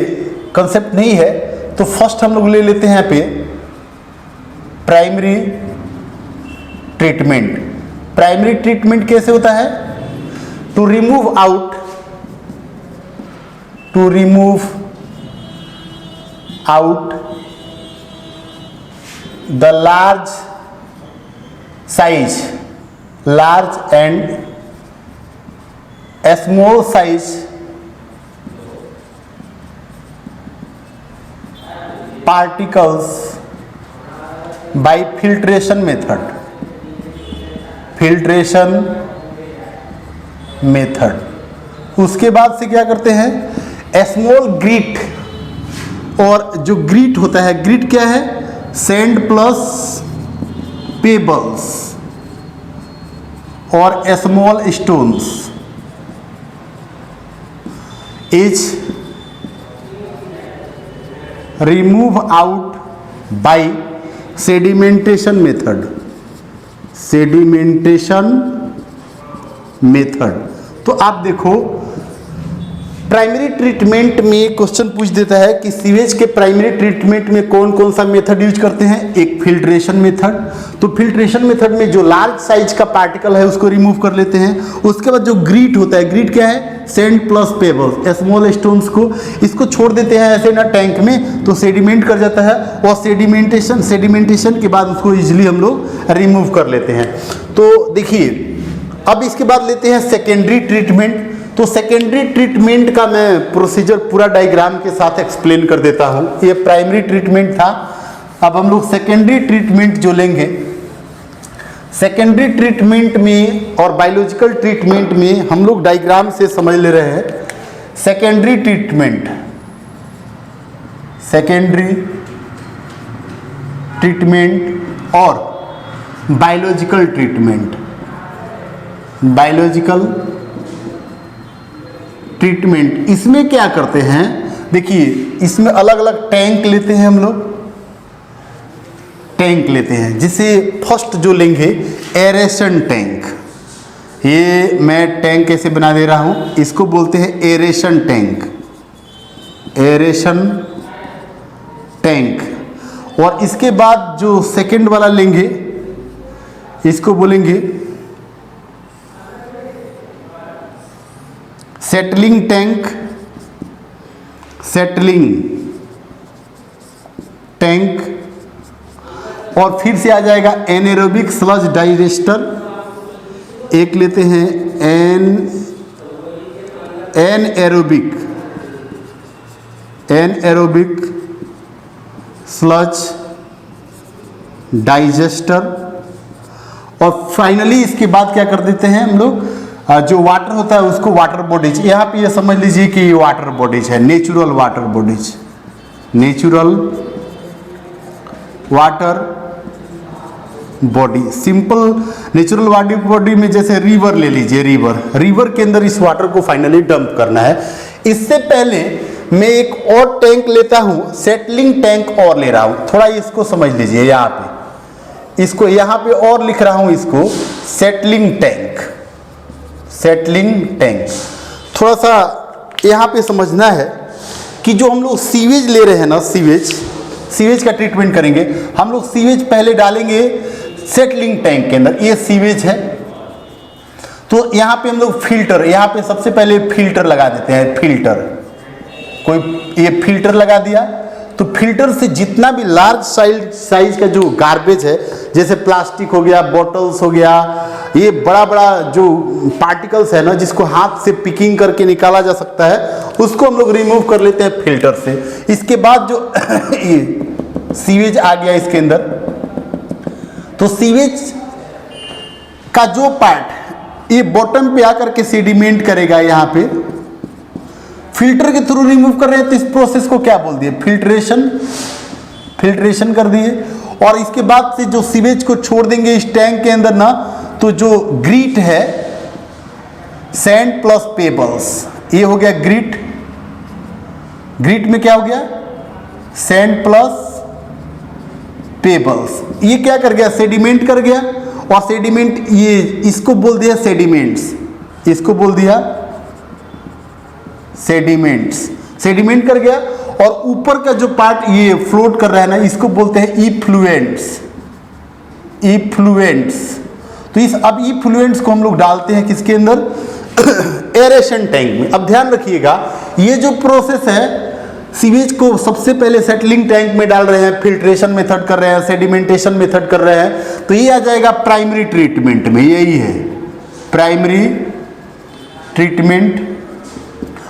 कंसेप्ट नहीं है, तो फर्स्ट हम लोग ले लेते हैं यहाँ पे प्राइमरी ट्रीटमेंट। प्राइमरी ट्रीटमेंट कैसे होता है, to remove out the large and small size particles by filtration method। उसके बाद से क्या करते हैं, स्मॉल ग्रीट, और जो ग्रीट होता है, ग्रीट क्या है, सैंड प्लस पेबल्स और small stones is remove out by sedimentation method. तो आप देखो प्राइमरी ट्रीटमेंट में क्वेश्चन पूछ देता है कि सीवेज के प्राइमरी ट्रीटमेंट में कौन कौन सा मेथड यूज करते हैं। एक फिल्ट्रेशन मेथड, तो फिल्ट्रेशन मेथड में जो लार्ज साइज का पार्टिकल है उसको रिमूव कर लेते हैं। उसके बाद जो ग्रीट होता है, ग्रीट क्या है, sand plus pebbles, small stones को इसको छोड़ देते हैं ऐसे ना टैंक में, तो सेडिमेंट कर जाता है और सेडिमेंटेशन के बाद उसको इजिली हम लोग रिमूव कर लेते हैं। तो देखिए अब इसके बाद लेते हैं सेकेंडरी ट्रीटमेंट। तो सेकेंडरी ट्रीटमेंट का मैं प्रोसीजर पूरा डायग्राम के साथ एक्सप्लेन कर देता हूँ। ये प्राइमरी ट्रीटमेंट था, अब हम लोग सेकेंडरी ट्रीटमेंट जो लेंगे, सेकेंडरी ट्रीटमेंट में और बायोलॉजिकल ट्रीटमेंट में हम लोग डायग्राम से समझ ले रहे हैं। सेकेंडरी ट्रीटमेंट और बायोलॉजिकल ट्रीटमेंट, इसमें क्या करते हैं, देखिए इसमें अलग अलग टैंक लेते हैं, हम लोग टैंक लेते हैं। जिसे फर्स्ट जो लेंगे एरेशन टैंक, ये मैं टैंक कैसे बना दे रहा हूँ, इसको बोलते हैं एरेशन टैंक। और इसके बाद जो सेकंड वाला लेंगे इसको बोलेंगे सेटलिंग टैंक। और फिर से आ जाएगा एनएरोबिक स्लज डाइजेस्टर, एक लेते हैं एनएरोबिक स्लज डाइजेस्टर। और फाइनली इसके बाद क्या कर देते हैं हम लोग, जो वाटर होता है उसको वाटर बॉडीज, यहाँ पे ये समझ लीजिए कि ये वाटर बॉडीज है, natural water body, simple natural body में जैसे रिवर ले लीजिए, रिवर के अंदर इस वाटर को फाइनली डंप करना है। इससे पहले मैं एक और टैंक लेता हूं, सेटलिंग टैंक और ले रहा हूं, थोड़ा इसको समझ लीजिए। यहाँ पे इसको यहाँ पे और लिख रहा हूं इसको सेटलिंग टैंक, सेटलिंग टैंक। थोड़ा सा यहाँ पे समझना है कि जो हम लोग सीवेज ले रहे हैं ना, सीवेज का ट्रीटमेंट करेंगे हम लोग। सीवेज पहले डालेंगे सेटलिंग टैंक के अंदर, ये सीवेज है। तो यहाँ पे हम लोग फिल्टर, यहाँ पे सबसे पहले फिल्टर लगा देते हैं। फिल्टर, कोई ये फिल्टर लगा दिया तो फिल्टर से जितना भी लार्ज साइज का जो गार्बेज है, जैसे प्लास्टिक हो गया, बॉटल्स हो गया, ये बड़ा बड़ा जो पार्टिकल्स है ना, जिसको हाथ से पिकिंग करके निकाला जा सकता है, उसको हम लोग रिमूव कर लेते हैं फिल्टर से। इसके बाद जो ये सीवेज आ गया इसके अंदर, तो सीवेज का जो पार्ट ये बॉटम पे आकर के सेडिमेंट करेगा, यहाँ पे फिल्टर के थ्रू रिमूव कर रहे हैं। तो इस प्रोसेस को क्या बोल दिए? फिल्ट्रेशन कर दिए। और इसके बाद से जो सीवेज को छोड़ देंगे इस टैंक के अंदर ना, तो जो ग्रीट है, सैंड प्लस पेबल्स, ये हो गया ग्रीट। ग्रीट में क्या हो गया? Sand plus pebbles. ये क्या कर गया? सेडिमेंट कर गया। और सेडिमेंट, ये इसको बोल दिया सेडिमेंट्स, इसको बोल दिया सेडिमेंट्स। सेडिमेंट कर गया। और ऊपर का जो पार्ट ये फ्लोट कर रहा है ना, इसको बोलते हैं इफ्लुएंट्स, इफ्लुएंट्स। तो इस अब इफ्लुएंट्स को हम लोग डालते हैं किसके अंदर? एरेशन टैंक में। अब ध्यान रखिएगा, ये जो प्रोसेस है, सीवेज को सबसे पहले सेटलिंग टैंक में डाल रहे हैं, फिल्ट्रेशन मेथड कर रहे हैं, सेडिमेंटेशन मेथड कर रहे हैं, तो ये आ जाएगा प्राइमरी ट्रीटमेंट में। यही है प्राइमरी ट्रीटमेंट।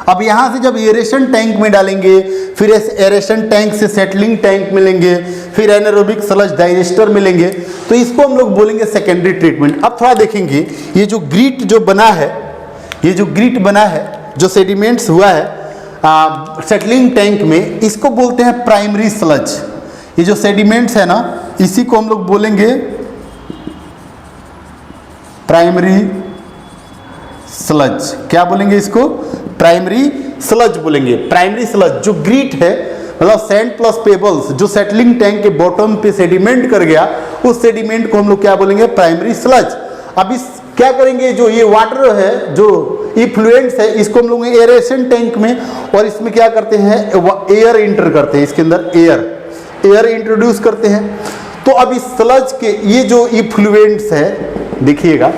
अब यहां से जब एरेशन टैंक में डालेंगे, फिर इस एरेशन टैंक से सेटलिंग टैंक मिलेंगे, फिर एनारोबिक स्लज डाइजेस्टर मिलेंगे, तो इसको हम लोग बोलेंगे सेकेंडरी ट्रीटमेंट। अब थोड़ा देखेंगे, ये जो ग्रीट जो बना है, ये जो ग्रीट बना है, जो सेडिमेंट्स हुआ है सेटलिंग टैंक में, इसको बोलते हैं प्राइमरी स्लज। ये जो सेडिमेंट्स है ना, इसी को हम लोग बोलेंगे प्राइमरी स्लज। क्या बोलेंगे इसको? प्राइमरी स्लज बोलेंगे। प्राइमरी स्लज जो ग्रीट है, मतलब सैंड प्लस पेबल्स, जो सेटलिंग टैंक के बॉटम पे सेडिमेंट कर गया, उस सेडिमेंट को हम लोग क्या बोलेंगे? Primary sludge. अब इस क्या करेंगे, जो ये वाटर है, जो इफ्लुएंट्स है, इसको हम लोग एरेशन टैंक में, और इसमें क्या करते हैं? एयर इंटर करते हैं, इसके अंदर एयर इंट्रोड्यूस करते हैं। तो अब इस स्लज के ये जो इफ्लुएंट्स है, देखिएगा,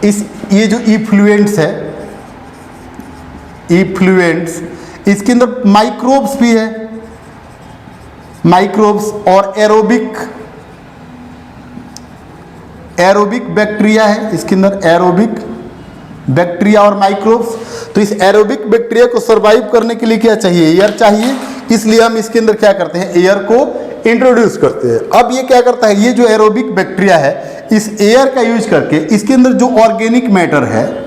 ये जो इफ्लुएंट्स है, इफ्लुएंट्स, इसके अंदर माइक्रोब्स भी है, माइक्रोब्स, और एरोबिक बैक्टीरिया है इसके अंदर, एरोबिक बैक्टीरिया और माइक्रोब्स। तो इस एरोबिक बैक्टीरिया को सरवाइव करने के लिए क्या चाहिए? एयर चाहिए। इसलिए हम इसके अंदर क्या करते हैं? एयर को इंट्रोड्यूस करते हैं। अब ये क्या करता है? ये जो एरोबिक बैक्टीरिया है, इस एयर का यूज करके इसके अंदर जो ऑर्गेनिक मैटर है,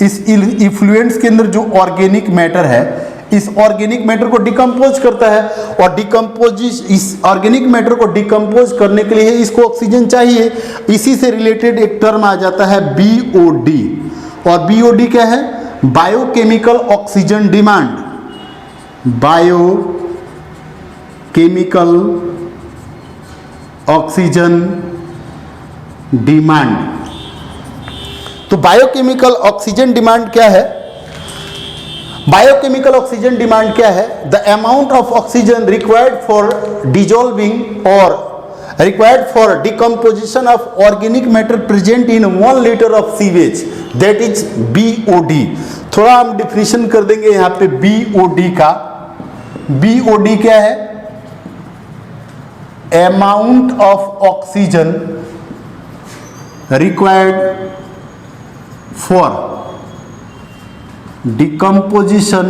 इस इफ्लुएंट्स के अंदर जो ऑर्गेनिक मैटर है, इस ऑर्गेनिक मैटर को डिकम्पोज करता है। और इस ऑर्गेनिक मैटर को डिकम्पोज करने के लिए इसको ऑक्सीजन चाहिए। इसी से रिलेटेड एक टर्म आ जाता है BOD। और BOD क्या है? Biochemical oxygen demand. Biochemical oxygen demand. तो बायोकेमिकल ऑक्सीजन डिमांड क्या है? बायोकेमिकल ऑक्सीजन डिमांड क्या है? The amount of oxygen required for dissolving और required for decomposition of organic matter present in 1 liter of sewage, that is BOD। थोड़ा हम definition कर देंगे यहाँ पे BOD का। BOD क्या है? Amount of oxygen required for decomposition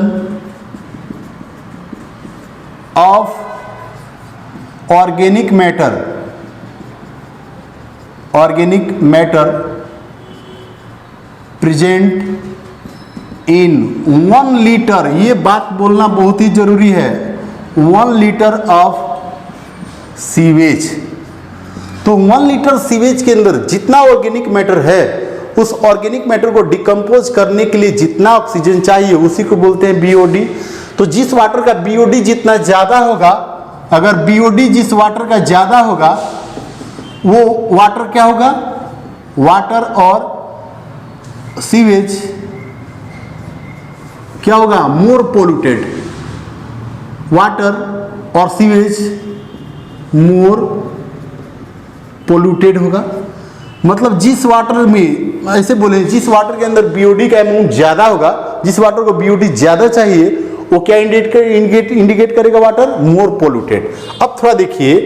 of organic matter present in 1 liter, ये बात बोलना बहुत ही जरूरी है, 1 liter of सीवेज। तो 1 लीटर सीवेज के अंदर जितना ऑर्गेनिक मैटर है, उस ऑर्गेनिक मैटर को डिकम्पोज करने के लिए जितना ऑक्सीजन चाहिए उसी को बोलते हैं बीओडी। तो जिस वाटर का बीओडी जितना ज़्यादा होगा, अगर बीओडी जिस वाटर का ज़्यादा होगा वो वाटर क्या होगा, वाटर और सीवेज क्या होगा, मोर पोल्यूटेड, वाटर और सीवेज मोर पोल्यूटेड होगा। मतलब जिस वाटर में, ऐसे बोले, जिस वाटर के अंदर बीओडी का अमाउंट ज़्यादा होगा, जिस वाटर को बीओडी ज़्यादा चाहिए, वो क्या इंडिकेट करेगा, वाटर मोर पोल्यूटेड। अब थोड़ा देखिए,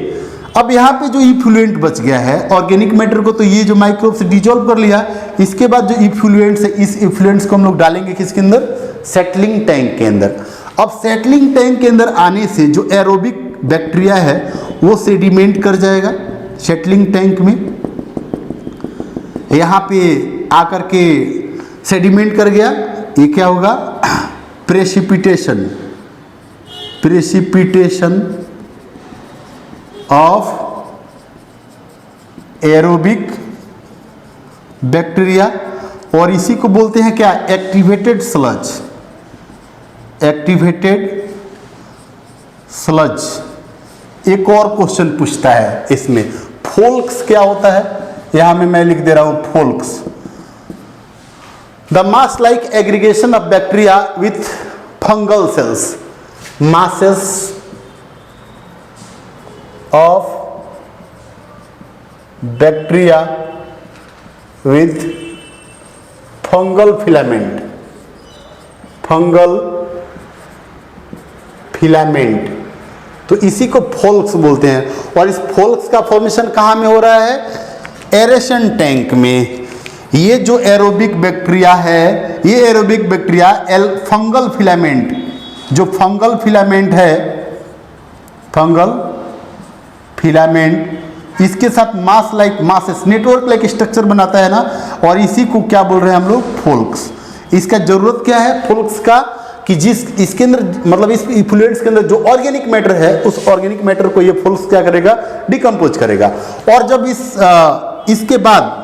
अब यहाँ पे जो इफ्लुएंट बच गया है ऑर्गेनिक मैटर को, तो ये जो माइक्रोब से डिजोल्व कर लिया, इसके बाद जो इफ्लुएंट्स है, इस इफ्लुएंट्स को हम लोग डालेंगे किसके अंदर, सेटलिंग टैंक के अंदर। अब सेटलिंग टैंक के अंदर आने से जो एरोबिक बैक्टीरिया है वो सेडिमेंट कर जाएगा सेटलिंग टैंक में, यहाँ पे आकर के सेडिमेंट कर गया, ये क्या होगा, प्रेसिपिटेशन ऑफ एरोबिक बैक्टीरिया, और इसी को बोलते हैं क्या, एक्टिवेटेड स्लज। एक और क्वेश्चन पूछता है इसमें, फोल्क्स क्या होता है, यहां में मैं लिख दे रहा हूं folks, the mass like aggregation of bacteria with fungal cells, masses of bacteria with fungal filament, तो इसी को फोल्क्स बोलते हैं। और इस फोल्क्स का फॉर्मेशन कहाँ में हो रहा है, एरेशन टैंक में। ये जो एरोबिक बैक्टीरिया है, ये एरोबिक बैक्टीरिया फंगल फिलामेंट, जो फंगल फिलामेंट है, फंगल फिलामेंट, इसके साथ मासेस नेटवर्क लाइक स्ट्रक्चर बनाता है ना, और इसी को क्या बोल रहे हैं हम लोग, फोल्क्स। इसका जरूरत क्या है फोल्क्स का, कि जिस इसके अंदर, मतलब इस इफ्लुएंट्स के अंदर जो ऑर्गेनिक मैटर है, उस ऑर्गेनिक मैटर को ये फोल्क्स क्या करेगा, डिकम्पोज करेगा। और जब इसके बाद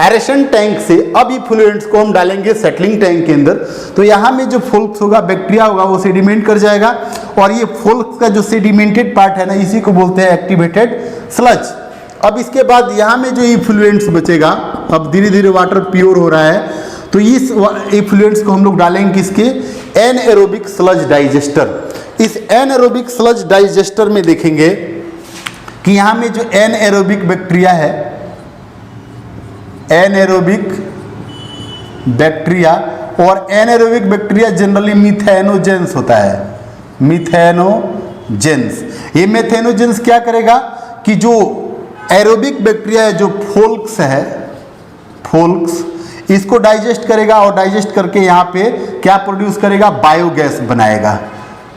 एरेशन टैंक से अब इफ्लुएंट्स को हम डालेंगे सेटलिंग टैंक के अंदर, तो यहाँ में जो फोल्क्स होगा, बैक्टीरिया होगा, वो सेडिमेंट कर जाएगा, और ये फोल्क्स का जो सेडिमेंटेड पार्ट है ना, इसी को बोलते हैं एक्टिवेटेड स्लज। अब इसके बाद यहाँ में जो इफ्लुएंट्स बचेगा, अब धीरे धीरे वाटर प्योर हो रहा है, तो इस इफ्लुएंट्स को हम लोग डालेंगे किसके, एनएरोबिक स्लज डाइजेस्टर। इस एनएरोबिक स्लज डाइजेस्टर में देखेंगे कि यहाँ में जो एनएरोबिक बैक्टीरिया है, एनएरोबिक बैक्टीरिया, और एनएरोबिक बैक्टीरिया जनरली मिथेनोजेंस होता है, मिथेनोजेंस। ये मिथेनोजेंस क्या करेगा कि जो एरोबिक बैक्टीरिया है, जो फोल्क्स है, फोल्क्स, इसको डाइजेस्ट करेगा, और डाइजेस्ट करके यहाँ पे क्या प्रोड्यूस करेगा, बायोगैस बनाएगा,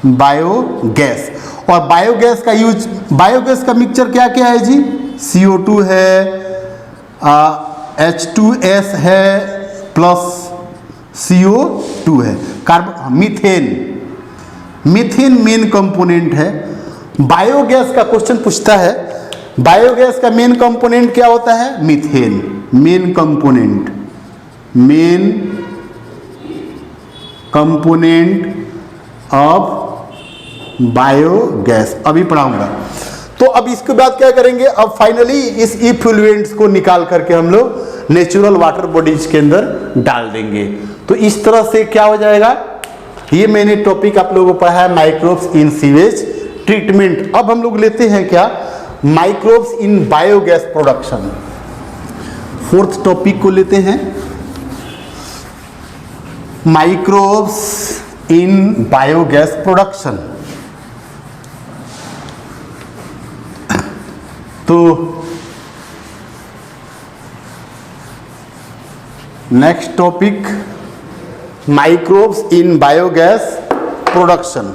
बायोगैस। और बायोगैस का यूज, बायोगैस का मिक्सचर क्या क्या है जी, CO2 है, H2S है, प्लस CO2 है, कार्बन, मीथेन मेन कंपोनेंट है। बायोगैस का क्वेश्चन पूछता है, बायोगैस का मेन कंपोनेंट क्या होता है, methane, main component of biogas, अभी पढ़ाऊंगा। तो अब इसके बाद क्या करेंगे, अब फाइनली इस इफ्लुएंट्स को निकाल करके हम लोग नेचुरल वाटर बॉडीज के अंदर डाल देंगे। तो इस तरह से क्या हो जाएगा, ये मैंने टॉपिक आप लोगों को पढ़ा है, माइक्रोब्स इन सीवेज ट्रीटमेंट। अब हम लोग लेते हैं क्या, microbes in biogas production. Fourth topic को लेते हैं, माइक्रोब्स इन बायोगैस प्रोडक्शन। तो next topic, microbes in biogas production.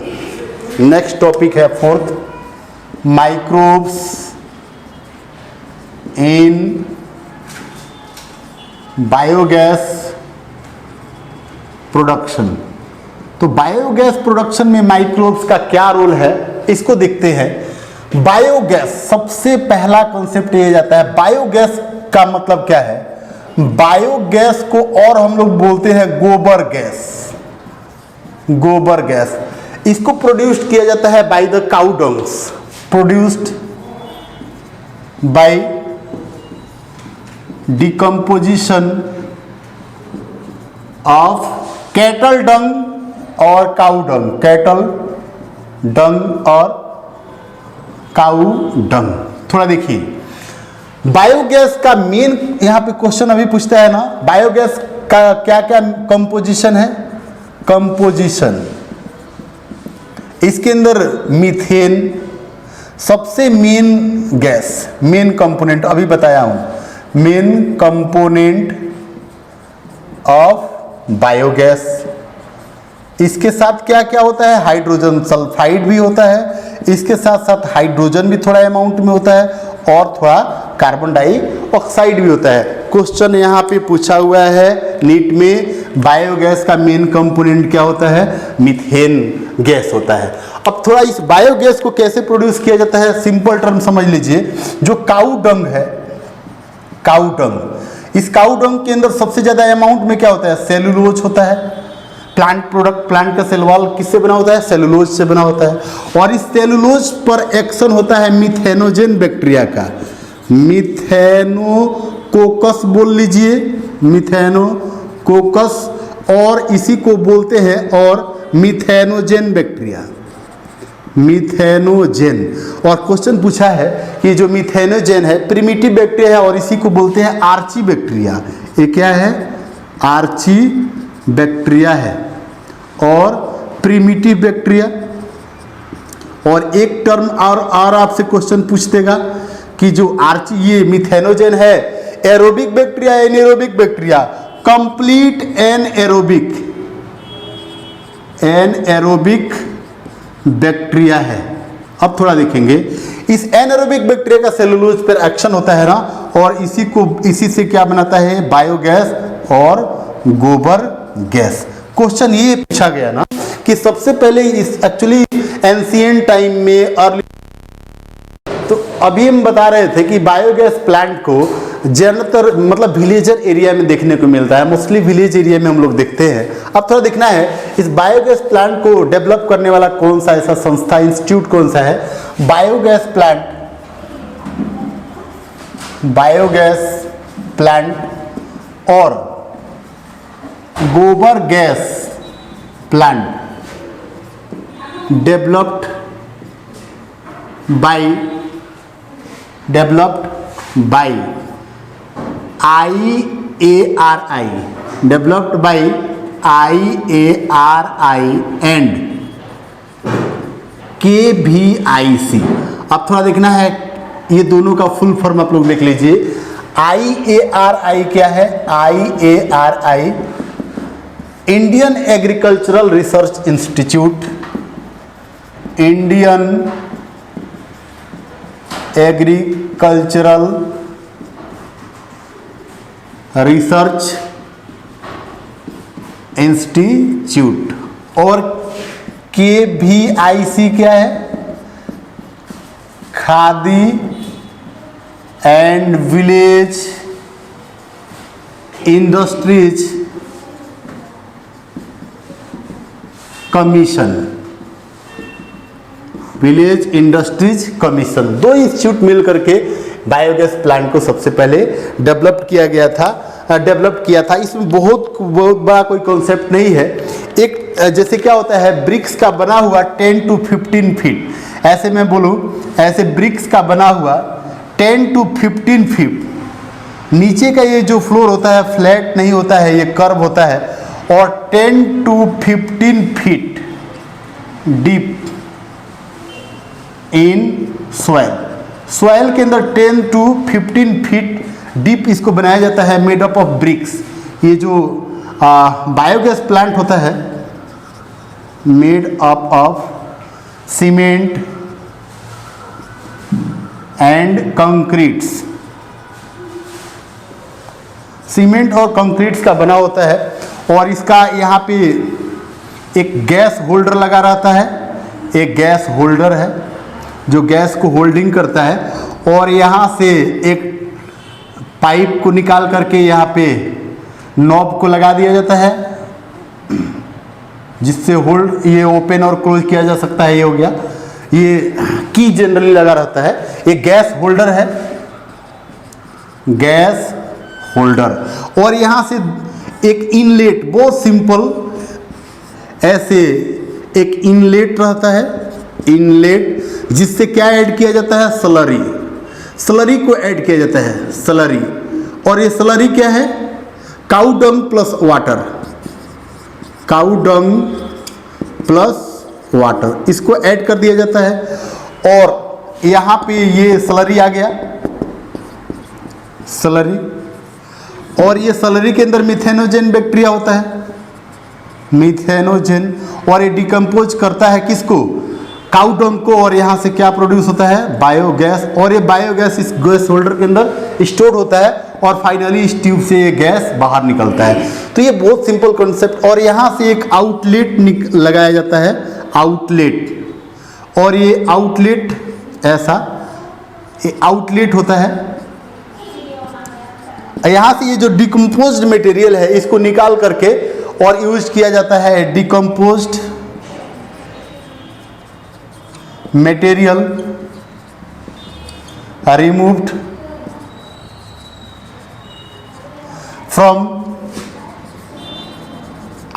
Next topic है fourth, microbes in biogas production. तो बायोगैस प्रोडक्शन में माइक्रोब्स का क्या रोल है, इसको देखते हैं। बायोगैस, सबसे पहला कॉन्सेप्ट ये जाता है। बायोगैस का मतलब क्या है? बायोगैस को और हम लोग बोलते हैं गोबर गैस। गोबर गैस, इसको प्रोड्यूस्ड किया जाता है by the cow dungs, produced by decomposition of cattle dung और काउ डंग, कैटल डंग और काउ डंग। थोड़ा देखिए, बायोगैस का मेन यहां पे क्वेश्चन अभी पूछता है ना, बायोगैस का क्या क्या कंपोजिशन है? कंपोजिशन, इसके अंदर मीथेन सबसे मेन गैस, मेन कंपोनेंट अभी बताया हूं, मेन कंपोनेंट ऑफ बायोगैस। इसके साथ क्या क्या होता है? हाइड्रोजन सल्फाइड भी होता है, इसके साथ साथ हाइड्रोजन भी थोड़ा अमाउंट में होता है और थोड़ा कार्बन डाइऑक्साइड भी होता है। क्वेश्चन यहाँ पे पूछा हुआ है नीट में, बायोगैस का मेन कंपोनेंट क्या होता है? मीथेन गैस होता है। अब थोड़ा इस बायोगैस को कैसे प्रोड्यूस किया जाता है, सिंपल टर्म समझ लीजिए। जो काऊ डंग है, काऊ डंग, इस काऊ डंग के अंदर सबसे ज्यादा अमाउंट में क्या होता है? सेलुलोज होता है। प्लांट प्रोडक्ट, प्लांट का सेल वॉल किससे बना होता है? सेलुलोज से बना होता है। और इस सेलुलोज पर एक्शन होता है मिथेनोजेन बैक्टीरिया का, मिथेनोकोकस बोल लीजिए, मिथेनोकोकस, और इसी को बोलते हैं और मिथेनोजेन बैक्टीरिया, मिथेनोजेन। और क्वेश्चन पूछा है कि जो मिथेनोजेन है प्रिमिटिव बैक्टीरिया है और इसी को बोलते हैं आर्ची बैक्टीरिया। ये क्या है? आर्ची बैक्टीरिया है और प्रिमिटिव बैक्टीरिया। और एक टर्म और आपसे क्वेश्चन पूछ देगा कि जो आर्ची, ये मिथेनोजेन है, aerobic bacteria, anaerobic bacteria? Complete anaerobic, anaerobic bacteria है। अब थोड़ा देखेंगे, इस एनएरोबिक बैक्टीरिया का सेलुलोज पर एक्शन होता है ना, और इसी से क्या बनाता है? बायोगैस और गोबर गैस। क्वेश्चन ये पूछा गया ना कि सबसे पहले इस एक्चुअली एंशिएंट टाइम में, अर्ली, तो अभी हम बता रहे थे कि बायोगैस प्लांट को ज्यादातर मतलब विलेजर एरिया में देखने को मिलता है, मोस्टली विलेज एरिया में हम लोग देखते हैं। अब थोड़ा देखना है इस बायोगैस प्लांट को डेवलप करने वाला कौन सा ऐसा संस्था, इंस्टीट्यूट कौन सा है? बायोगैस प्लांट, बायोगैस प्लांट और गोबर gas plant developed by IARI, developed by IARI and KVIC। अब थोड़ा देखना है, ये दोनों का फुल फॉर्म आप लोग देख लीजिए। IARI क्या है? IARI Indian agricultural research institute, Indian agricultural research institute. और KVIC क्या है? Khadi and village industries commission, village industries commission. दो इंस्टीट्यूट मिलकर के बायोगैस प्लांट को सबसे पहले डेवलप किया गया था, डेवलप किया था। इसमें बहुत बड़ा कोई कॉन्सेप्ट नहीं है। एक जैसे क्या होता है, ब्रिक्स का बना हुआ 10 to 15 फीट, ऐसे मैं बोलूँ, ऐसे ब्रिक्स का बना हुआ 10 to 15 फीट, नीचे का ये जो फ्लोर होता है फ्लैट नहीं होता है, ये कर्व होता है, और 10 to 15 feet deep in soil, soil के अंदर 10 to 15 फीट डीप इसको बनाया जाता है, मेड अप ऑफ ब्रिक्स। ये जो बायोगैस प्लांट होता है made up of cement and concretes, cement और कंक्रीट्स का बना होता है। और इसका यहाँ पे एक गैस होल्डर लगा रहता है, एक गैस होल्डर है, जो गैस को होल्डिंग करता है और यहाँ से एक पाइप को निकाल करके यहाँ पे नॉब को लगा दिया जाता है जिससे होल्ड ये ओपन और क्लोज किया जा सकता है। ये हो गया, ये की जनरली लगा रहता है। ये गैस होल्डर है, गैस होल्डर। और यहाँ से एक इनलेट, बहुत सिंपल, ऐसे एक इनलेट रहता है, इनलेट, जिससे क्या ऐड किया जाता है, स्लरी। स्लरी को ऐड किया जाता है, स्लरी। और ये स्लरी क्या है, काऊ डंग प्लस वाटर, काऊ डंग प्लस वाटर, इसको ऐड कर दिया जाता है। और यहाँ पे ये स्लरी आ गया, स्लरी। और ये स्लरी के अंदर मिथेनोजेन बैक्टीरिया होता है, मिथेनोजेन। और ये डिकम्पोज करता है किसको, काऊ डंग को। और यहाँ से क्या प्रोड्यूस होता है, बायोगैस। और ये बायोगैस इस गैस होल्डर के अंदर स्टोर होता है और फाइनली इस ट्यूब से ये गैस बाहर निकलता है। तो ये बहुत सिंपल कॉन्सेप्ट। और यहाँ से एक आउटलेट लगाया जाता है, आउटलेट। और ये आउटलेट ऐसा ये आउटलेट होता है। यहाँ से ये जो डिकम्पोज्ड मटेरियल है इसको निकाल करके और यूज किया जाता है decomposed material removed from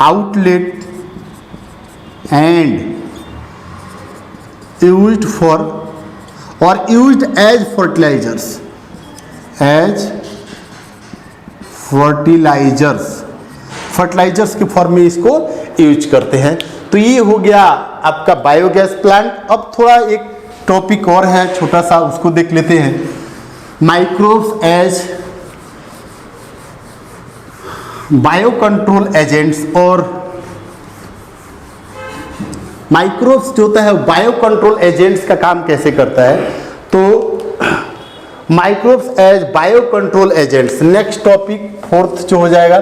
outlet and used for और used as fertilisers, as fertilisers के फॉर्म में इसको यूज करते हैं। तो ये हो गया आपका बायोगैस प्लांट। अब थोड़ा एक टॉपिक और है छोटा सा, उसको देख लेते हैं। Microbes as bio control agents. और माइक्रोब्स जो होता है बायो कंट्रोल एजेंट्स का काम कैसे करता है, तो microbes as bio control agents. Next topic fourth जो हो जाएगा,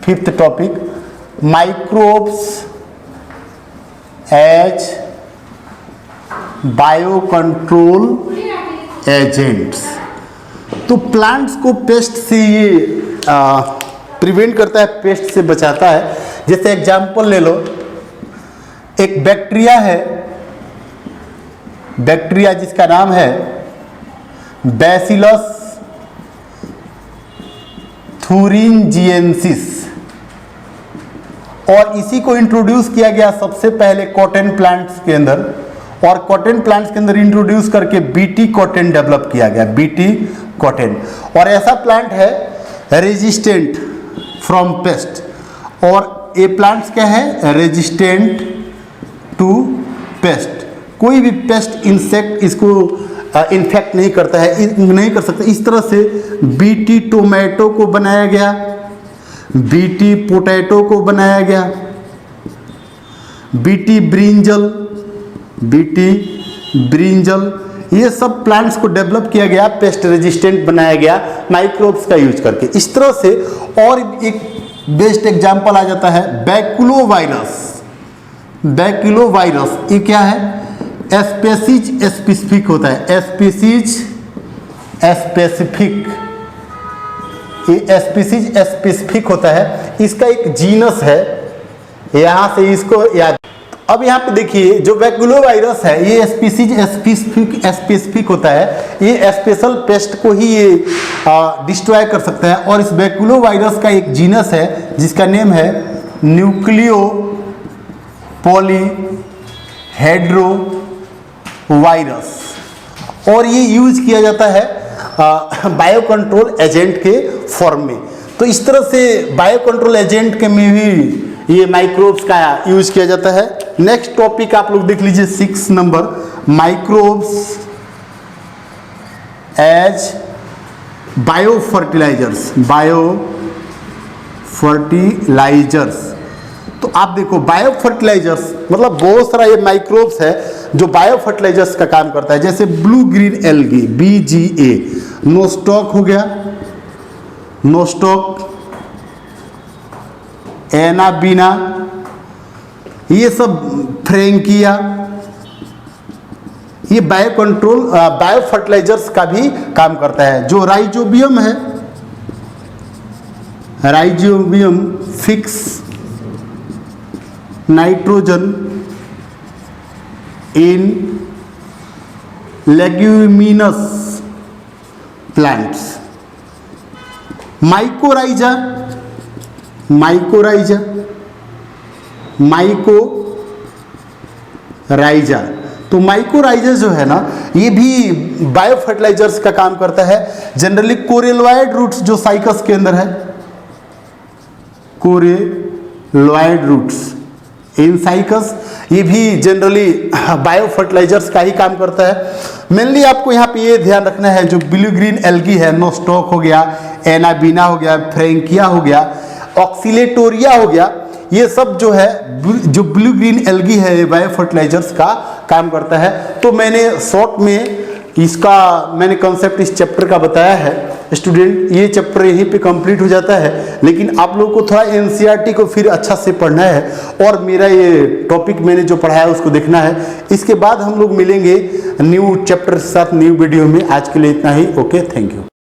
fifth topic, microbes as bio control agents. तो प्लांट्स को पेस्ट से ये प्रिवेंट करता है, पेस्ट से बचाता है। जैसे एग्जांपल ले लो, एक बैक्टीरिया है, बैक्टीरिया जिसका नाम है बैसिलस थुरिंजिएंसिस, और इसी को इंट्रोड्यूस किया गया सबसे पहले कॉटन प्लांट्स के अंदर। और कॉटन प्लांट्स के अंदर इंट्रोड्यूस करके बीटी कॉटन डेवलप किया गया, बीटी कॉटन। और ऐसा प्लांट है रेजिस्टेंट फ्रॉम पेस्ट। और ये प्लांट्स क्या है, रेजिस्टेंट टू पेस्ट। कोई भी पेस्ट इंसेक्ट इसको इन्फेक्ट नहीं करता है, नहीं कर सकता। इस तरह से बीटी टोमेटो को बनाया गया, बीटी पोटैटो को बनाया गया, बीटी ब्रिंजल, बीटी ब्रिंजल, ये सब प्लांट्स को डेवलप किया गया, पेस्ट रेजिस्टेंट बनाया गया माइक्रोब्स का यूज करके। इस तरह से। और एक बेस्ट एग्जांपल आ जाता है बैकुलोवायरस। बैकुलोवायरस ये क्या है, स्पेसीज स्पेसिफिक होता है, स्पेसीज स्पेसिफिक, ये स्पेसीज स्पेसिफिक होता है। इसका एक जीनस है, यहाँ से इसको याद। अब यहाँ पे देखिए जो बैकुलोवायरस है ये स्पेसीज स्पेसिफिक होता है। ये स्पेशल पेस्ट को ही ये डिस्ट्रॉय कर सकता है। और इस बैकुलोवायरस का एक जीनस है जिसका नेम है न्यूक्लियो पॉलीहेड्रो वायरस। और ये यूज किया जाता है बायो कंट्रोल एजेंट के फॉर्म में। तो इस तरह से बायो कंट्रोल एजेंट के में भी ये माइक्रोब्स का यूज किया जाता है। नेक्स्ट टॉपिक आप लोग देख लीजिए 6 नंबर, microbes as bio fertilizers, bio fertilizers. तो आप देखो बायो फर्टिलाइजर्स मतलब बहुत सारा ये माइक्रोब्स है जो बायो फर्टिलाइजर्स का काम करता है। जैसे blue green algae, BGA, Nostoc हो गया, नोस्टॉक, एनाबीना, ये सब फ्रेंकिया, ये बायो कंट्रोल बायो फर्टिलाइजर्स का भी काम करता है। जो राइजोबियम है, rhizobium fix nitrogen in leguminous plants. Mycorrhiza, mycorrhiza, mycorrhiza, तो माइकोराइजा जो है ना, ये भी बायो फर्टिलाइजर्स का काम करता है। जनरली कोरेलॉइड रूट्स जो साइकस के अंदर है, कोरेलॉइड रूट्स इन साइकस, ये भी जनरली बायो फर्टिलाइजर्स का ही काम करता है। मेनली आपको यहाँ पे ये ध्यान रखना है, जो ब्लू ग्रीन एल्गी है, नोस्टॉक हो गया, एनाबीना हो गया, फ्रैंकिया हो गया, ऑक्सीलेटोरिया हो गया, ये सब जो है जो ब्लू ग्रीन एल्गी है, ये बायो फर्टिलाइजर्स का काम करता है। तो मैंने शॉर्ट में इसका मैंने कॉन्सेप्ट इस चैप्टर का बताया है। स्टूडेंट, ये चैप्टर यहीं पे कंप्लीट हो जाता है, लेकिन आप लोगों को थोड़ा एनसीईआरटी को फिर अच्छा से पढ़ना है और मेरा ये टॉपिक मैंने जो पढ़ाया उसको देखना है। इसके बाद हम लोग मिलेंगे न्यू चैप्टर के साथ न्यू वीडियो में। आज के लिए इतना ही। Okay, thank you.